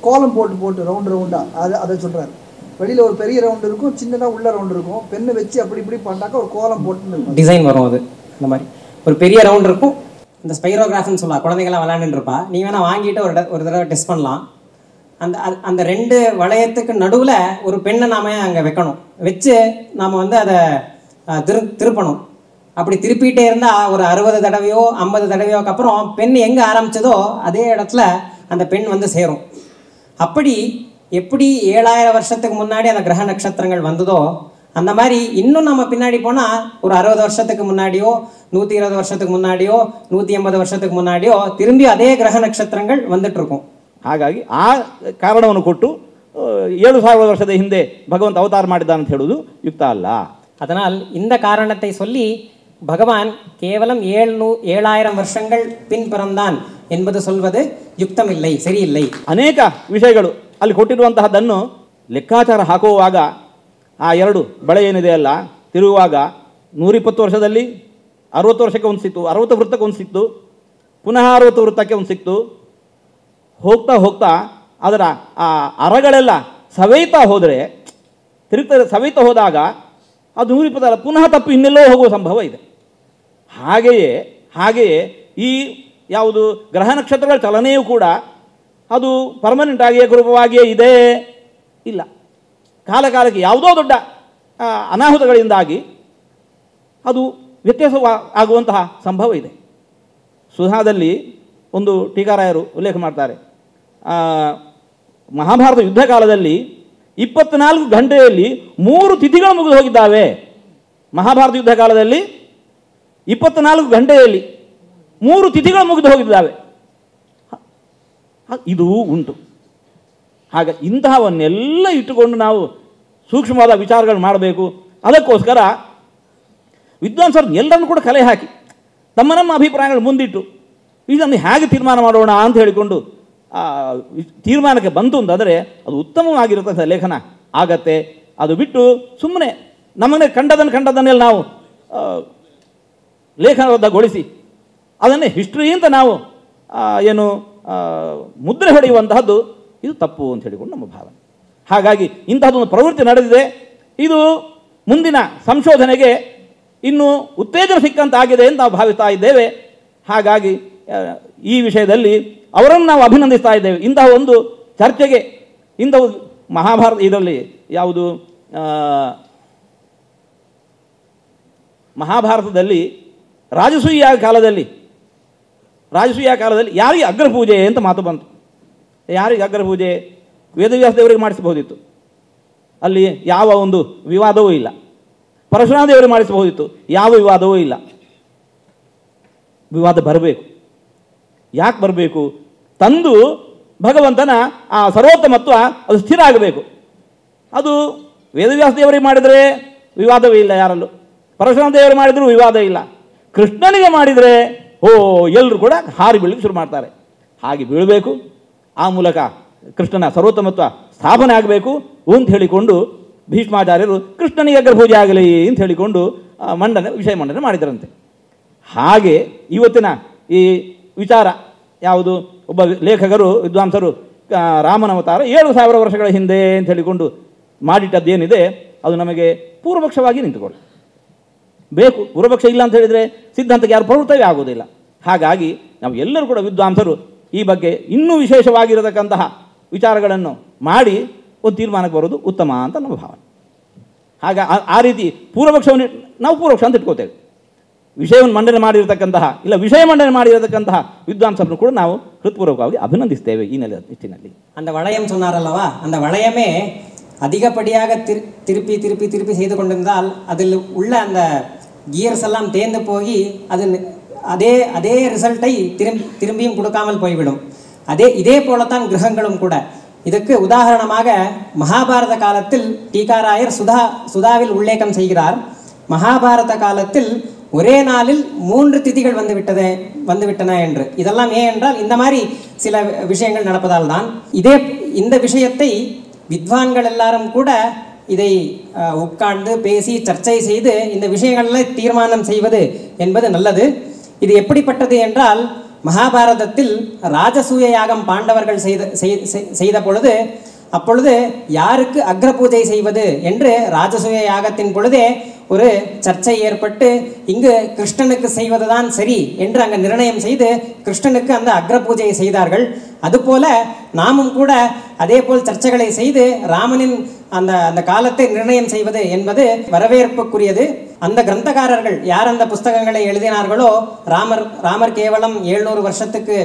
கோலம் போட்டு போட்டு ரவுண்ட் ரவுண்டா, அதை சொல்றாரு. வெளியில ஒரு பெரிய ரவுண்ட் இருக்கும், சின்னதா உள்ள ரவுண்ட் இருக்கும். பெண்ணை வச்சு அப்படி இப்படி பண்ணாக்க ஒரு கோலம் போட்டு டிசைன் வரும். அது இந்த மாதிரி ஒரு பெரிய ரவுண்ட் இருக்கும். இந்த ஸ்பைரோகிராஃப்னு சொல்லலாம். குழந்தைங்களாம் விளையாண்டுட்டு இருப்பா. நீ வேணா வாங்கிட்டு ஒரு தடவை டெஸ்ட் பண்ணலாம். அந்த 2 வளையத்துக்கு நடுவில் ஒரு பெண்ணை நாம அங்கே வைக்கணும். வச்சு நாம் வந்து அதை திருப்பணும். அப்படி திருப்பிகிட்டே இருந்தால் ஒரு 60 தடவையோ 50 தடவையோக்கு அப்புறம் பெண் எங்கே ஆரம்பித்ததோ அதே இடத்துல அந்த பெண் வந்து சேரும். அப்படி எப்படி 7000 வருஷத்துக்கு முன்னாடி அந்த கிரக நட்சத்திரங்கள் வந்ததோ அந்த மாதிரி இன்னும் நம்ம பின்னாடி போனால் ஒரு 60 வருஷத்துக்கு முன்னாடியோ 120 வருஷத்துக்கு முன்னாடியோ 180 வருஷத்துக்கு முன்னாடியோ திரும்பி அதே கிரக நட்சத்திரங்கள் வந்துட்டு இருக்கும். ಹಾಗಾಗಿ ಆ ಕಾರಣವನ್ನು ಕೊಟ್ಟು 7000 ವರ್ಷದ ಹಿಂದೆ ಭಗವಂತ ಅವತಾರ ಮಾಡಿದ್ದಾನೆ ಅಂತ ಹೇಳುವುದು ಯುಕ್ತ ಅಲ್ಲ. அதனால் இந்த காரணத்தை சொல்லி பகவான் கேவலம் 7000 வருஷங்கள் பின் பிறந்தான் என்பது சொல்வது யுக்ತமில்லை, ಸರಿಯಿಲ್ಲ. ಅನೇಕ ವಿಷಯಗಳು ಅಲ್ಲಿ ಕೊಟ್ಟಿರುವಂತಹದ್ದನ್ನು ಲೆಕ್ಕಾಚಾರ ಹಾಕುವಾಗ ಆ 2 ಬಳೆ ಏನಿದೆಯಲ್ಲ ತಿರುಗುವಾಗ 120 ವರ್ಷದಲ್ಲಿ 60 ವರ್ಷಕ್ಕೆ ಒಂದು ಸಿಕ್ತು, 60 ವೃತ್ತಕ್ಕೆ ಒಂದು ಸಿಕ್ತು, ಪುನಃ 60 ವೃತ್ತಕ್ಕೆ ಒಂದು ಸಿಕ್ತು. ಹೋಗ್ತಾ ಹೋಗ್ತಾ ಅದರ ಆ ಅರಗಳೆಲ್ಲ ಸವೆಯ್ತಾ ಹೋದರೆ, ಸವೆಯ್ತಾ ಹೋದಾಗ ಅದು 120 ಪುನಃ ತಪ್ಪು ಇನ್ನೆಲ್ಲೋ ಹೋಗುವ ಸಂಭವ ಇದೆ. ಹಾಗೆಯೇ ಈ ಯಾವುದು ಗ್ರಹ ನಕ್ಷತ್ರಗಳ ಚಲನೆಯೂ ಕೂಡ ಅದು ಪರ್ಮನೆಂಟ್ ಆಗಿ ಏಕರೂಪವಾಗಿಯೇ ಇದೆ ಇಲ್ಲ. ಕಾಲಕಾಲಕ್ಕೆ ಯಾವುದೋ ದೊಡ್ಡ ಅನಾಹುತಗಳಿಂದಾಗಿ ಅದು ವ್ಯತ್ಯಾಸ ಆಗುವಂತಹ ಸಂಭವ ಇದೆ. ಸುಧಾದಲ್ಲಿ ಒಂದು ಟೀಕಾರಾಯರು ಉಲ್ಲೇಖ ಮಾಡ್ತಾರೆ, ಮಹಾಭಾರತ ಯುದ್ಧ ಕಾಲದಲ್ಲಿ 24 ಗಂಟೆಯಲ್ಲಿ 3 ತಿಥಿಗಳು ಮುಗಿದು ಹೋಗಿದ್ದಾವೆ. ಮಹಾಭಾರತ ಯುದ್ಧ ಕಾಲದಲ್ಲಿ 24 ಗಂಟೆಯಲ್ಲಿ 3 ತಿಥಿಗಳು ಮುಗಿದು ಹೋಗಿದ್ದಾವೆ. ಇದು ಉಂಟು. ಹಾಗೆ ಇಂತಹವನ್ನೆಲ್ಲ ಇಟ್ಟುಕೊಂಡು ನಾವು ಸೂಕ್ಷ್ಮವಾದ ವಿಚಾರಗಳು ಮಾಡಬೇಕು. ಅದಕ್ಕೋಸ್ಕರ ವಿದ್ವಾಂಸರು ಎಲ್ಲರನ್ನು ಕೂಡ ಕಲೆ ಹಾಕಿ ತಮ್ಮ ನಮ್ಮ ಅಭಿಪ್ರಾಯಗಳು ಮುಂದಿಟ್ಟು ಇದನ್ನು ಹೇಗೆ ತೀರ್ಮಾನ ಮಾಡೋಣ ಅಂತ ಹೇಳಿಕೊಂಡು ತೀರ್ಮಾನಕ್ಕೆ ಬಂತು ಅಂತಂದರೆ ಅದು ಉತ್ತಮವಾಗಿರತಕ್ಕಂಥ ಲೇಖನ ಆಗತ್ತೆ. ಅದು ಬಿಟ್ಟು ಸುಮ್ಮನೆ ನಮ್ಮನೆ ಕಂಡದನ್ನೆಲ್ಲ ನಾವು ಲೇಖನಬದ್ಧಗೊಳಿಸಿ ಅದನ್ನೇ ಹಿಸ್ಟ್ರಿ ಅಂತ ನಾವು ಮುದ್ರೆ ಹೊಡೆಯುವಂತಹದ್ದು ಇದು ತಪ್ಪು ಅಂತ ಹೇಳಿಕೊಂಡು ನಮ್ಮ ಭಾವನೆ. ಹಾಗಾಗಿ ಇಂತಹದ್ದೊಂದು ಪ್ರವೃತ್ತಿ ನಡೆದಿದೆ. ಇದು ಮುಂದಿನ ಸಂಶೋಧನೆಗೆ ಇನ್ನೂ ಉತ್ತೇಜನ ಸಿಕ್ಕಂತಾಗಿದೆ ಅಂತ ನಾವು ಭಾವಿಸ್ತಾ ಇದ್ದೇವೆ. ಹಾಗಾಗಿ ಈ ವಿಷಯದಲ್ಲಿ ಅವರನ್ನು ನಾವು ಅಭಿನಂದಿಸ್ತಾ ಇದ್ದೇವೆ. ಇಂತಹ ಒಂದು ಚರ್ಚೆಗೆ ಇಂತಹ ಮಹಾಭಾರತ ಇದರಲ್ಲಿ ಯಾವುದು ಮಹಾಭಾರತದಲ್ಲಿ ರಾಜಸೂಯ ಕಾಲದಲ್ಲಿ ಯಾರಿಗೆ ಅಗ್ರಪೂಜೆ ಅಂತ ಮಾತು ಬಂತು. ಯಾರಿಗೆ ಅಗ್ರಪೂಜೆ? ವೇದವ್ಯಾಸ ದೇವರಿಗೆ ಮಾಡಿಸಬಹುದಿತ್ತು, ಅಲ್ಲಿ ಯಾವ ಒಂದು ವಿವಾದವೂ ಇಲ್ಲ. ಪರಶುರಾಮ ದೇವರಿಗೆ ಮಾಡಿಸಬಹುದಿತ್ತು, ಯಾವ ವಿವಾದವೂ ಇಲ್ಲ. ವಿವಾದ ಬರಬೇಕು. ಯಾಕೆ ಬರಬೇಕು? ತಂದು ಭಗವಂತನ ಆ ಸರ್ವೋತ್ತಮತ್ವ ಅದು ಸ್ಥಿರ ಆಗಬೇಕು. ಅದು ವೇದವ್ಯಾಸ ದೇವರಿಗೆ ಮಾಡಿದರೆ ವಿವಾದವೇ ಇಲ್ಲ ಯಾರಲ್ಲೂ, ಪರಶುರಾಮ ದೇವರಿಗೆ ಮಾಡಿದರೂ ವಿವಾದ ಇಲ್ಲ. ಕೃಷ್ಣನಿಗೆ ಮಾಡಿದರೆ ಎಲ್ಲರೂ ಕೂಡ ಹಾರಿ ಬೀಳಲಿಕ್ಕೆ ಶುರು ಮಾಡ್ತಾರೆ. ಹಾಗೆ ಬೀಳಬೇಕು. ಆ ಮೂಲಕ ಕೃಷ್ಣನ ಸರ್ವೋತ್ತಮತ್ವ ಸ್ಥಾಪನೆ ಆಗಬೇಕು ಅಂತ ಹೇಳಿಕೊಂಡು ಭೀಷ್ಮಾಚಾರ್ಯರು ಕೃಷ್ಣನಿಗೆ ಅಗ್ರಪೂಜೆ ಆಗಲಿ ಅಂತ ಹೇಳಿಕೊಂಡು ವಿಷಯ ಮಂಡನೆ ಮಾಡಿದರಂತೆ. ಹಾಗೆ ಇವತ್ತಿನ ಈ ವಿಚಾರ ಯಾವುದು, ಒಬ್ಬ ಲೇಖಕರು ವಿದ್ವಾಂಸರು ರಾಮನ ಅವತಾರ 7000 ವರ್ಷಗಳ ಹಿಂದೆ ಅಂತ ಹೇಳಿಕೊಂಡು ಮಾಡಿಟ್ಟದ್ದೇನಿದೆ ಅದು ನಮಗೆ ಪೂರ್ವಪಕ್ಷವಾಗಿ ನಿಂತುಕೊಳ್ಳಿ ಬೇಕು. ಪೂರ್ವಪಕ್ಷ ಇಲ್ಲ ಅಂತ ಹೇಳಿದರೆ ಸಿದ್ಧಾಂತಕ್ಕೆ ಯಾರು ಪ್ರವೃತ್ತವೇ ಆಗೋದಿಲ್ಲ. ಹಾಗಾಗಿ ನಾವು ಎಲ್ಲರೂ ಕೂಡ ವಿದ್ವಾಂಸರು ಈ ಬಗ್ಗೆ ಇನ್ನೂ ವಿಶೇಷವಾಗಿರತಕ್ಕಂತಹ ವಿಚಾರಗಳನ್ನು ಮಾಡಿ ಒಂದು ತೀರ್ಮಾನಕ್ಕೆ ಬರೋದು ಉತ್ತಮ ಅಂತ ನಮ್ಮ ಭಾವನೆ. ಹಾಗೆ ಆ ರೀತಿ ಪೂರ್ವಪಕ್ಷವನ್ನು ನಾವು ಪೂರ್ವಪಕ್ಷ ಅಂತ ಇಟ್ಕೋತೇವೆ. ವಿಷಯವನ್ನು ಮಂಡನೆ ಮಾಡಿರತಕ್ಕಂತಹ ಇಲ್ಲ ವಿಷಯ ಮಂಡನೆ ಮಾಡಿರತಕ್ಕಂತಹ ವಿದ್ವಾಂಸರನ್ನು ಕೂಡ ನಾವು ಹೃತ್ಪೂರ್ವಕವಾಗಿ ಅಭಿನಂದಿಸ್ತೇವೆ ಈ ನಿಟ್ಟಿನಲ್ಲಿ. அந்த வளையம் சொன்னாரல்லவா, அந்த வளையமே அதிகப்படியாக திருப்பி திருப்பி திருப்பி செய்து கொண்டிருந்தால் அதில் உள்ள அந்த கியர்ஸ் எல்லாம் தேர்ந்து போய் அது அதே ரிசல்ட்டை திரும்பியும் கொடுக்காமல் போய்விடும். இதே போலத்தான் கிரகங்களும் கூட இதற்கு உதாரணமாக மகாபாரத காலத்தில் டீகாராயர் சுதாவில் உல்லேகம் செய்கிறார். மகாபாரத காலத்தில் ஒரே நாளில் 3 திதிகள் வந்துவிட்டன என்று. இதெல்லாம் ஏன் என்றால் இந்த மாதிரி சில விஷயங்கள் நடப்பதால் தான். இந்த விஷயத்தை வித்வான்கள் எல்லாரும் கூட இதை உட்கார்ந்து பேசி சர்ச்சை செய்து இந்த விஷயங்களை தீர்மானம் செய்வது என்பது நல்லது. இது எப்படிப்பட்டது என்றால், மகாபாரதத்தில் ராஜசூய யாகம் பாண்டவர்கள் செய்த பொழுது அப்பொழுது யாருக்கு அக்ர பூஜை செய்வது என்று ராஜசூய யாகத்தின் பொழுதே ஒரு சர்ச்சை ஏற்பட்டு இங்கு கிருஷ்ணனுக்கு செய்வதுதான் சரி என்று அங்கு நிர்ணயம் செய்து கிருஷ்ணனுக்கு அந்த அக்ர பூஜையை செய்தார்கள். அதுபோல நாமும் கூட அதே போல் சர்ச்சைகளை செய்து ராமனின் அந்த காலத்தை நிர்ணயம் செய்வது என்பது வரவேற்புக்குரியது. அந்த கிரந்தகாரர்கள் யார் அந்த புஸ்தகங்களை எழுதினார்களோ, ராமர் கேவலம் 700 வருஷத்துக்கு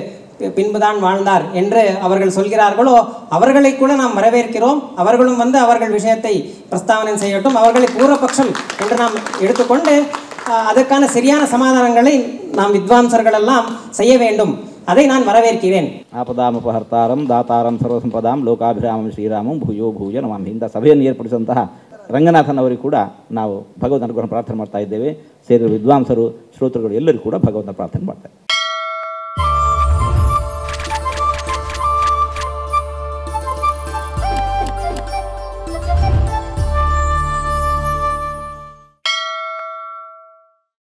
பின்புதான் வாழ்ந்தார் என்று அவர்கள் சொல்கிறார்களோ, அவர்களை கூட நாம் வரவேற்கிறோம். அவர்களும் அவர்கள் விஷயத்தை பிரஸ்தாவனை செய்யட்டும். அவர்களை பூர்வபக்ஷம் என்று நாம் எடுத்துக்கொண்டு அதற்கான சரியான சமாதானங்களை நாம் வித்வாம்சர்கள் எல்லாம் செய்ய வேண்டும். அதை நான் வரவேற்கிறேன். ಆಪದಾಮಪಹರ್ತಾರಂ ದಾತಾರಂ ಸರ್ವಸಂಪದಾಂ ಲೋಕಾಭಿರಾಮಂ ಶ್ರೀರಾಮಂ ಭೂಯೋ ಭೂಯ ನಮಾಮಿ. ಇಂಥ ಸಭೆಯನ್ನು ಏರ್ಪಡಿಸಿದಂತಹ ರಂಗನಾಥನ್ ಅವರಿಗೆ ಕೂಡ ನಾವು ಭಗವಂತನ ಪ್ರಾರ್ಥನೆ ಮಾಡ್ತಾ ಇದ್ದೇವೆ. ಸೇರಿದ ವಿದ್ವಾಂಸರು, ಶ್ರೋತೃಗಳು ಎಲ್ಲರಿಗೂ ಕೂಡ ಭಗವಂತನ ಪ್ರಾರ್ಥನೆ ಮಾಡ್ತಾರೆ.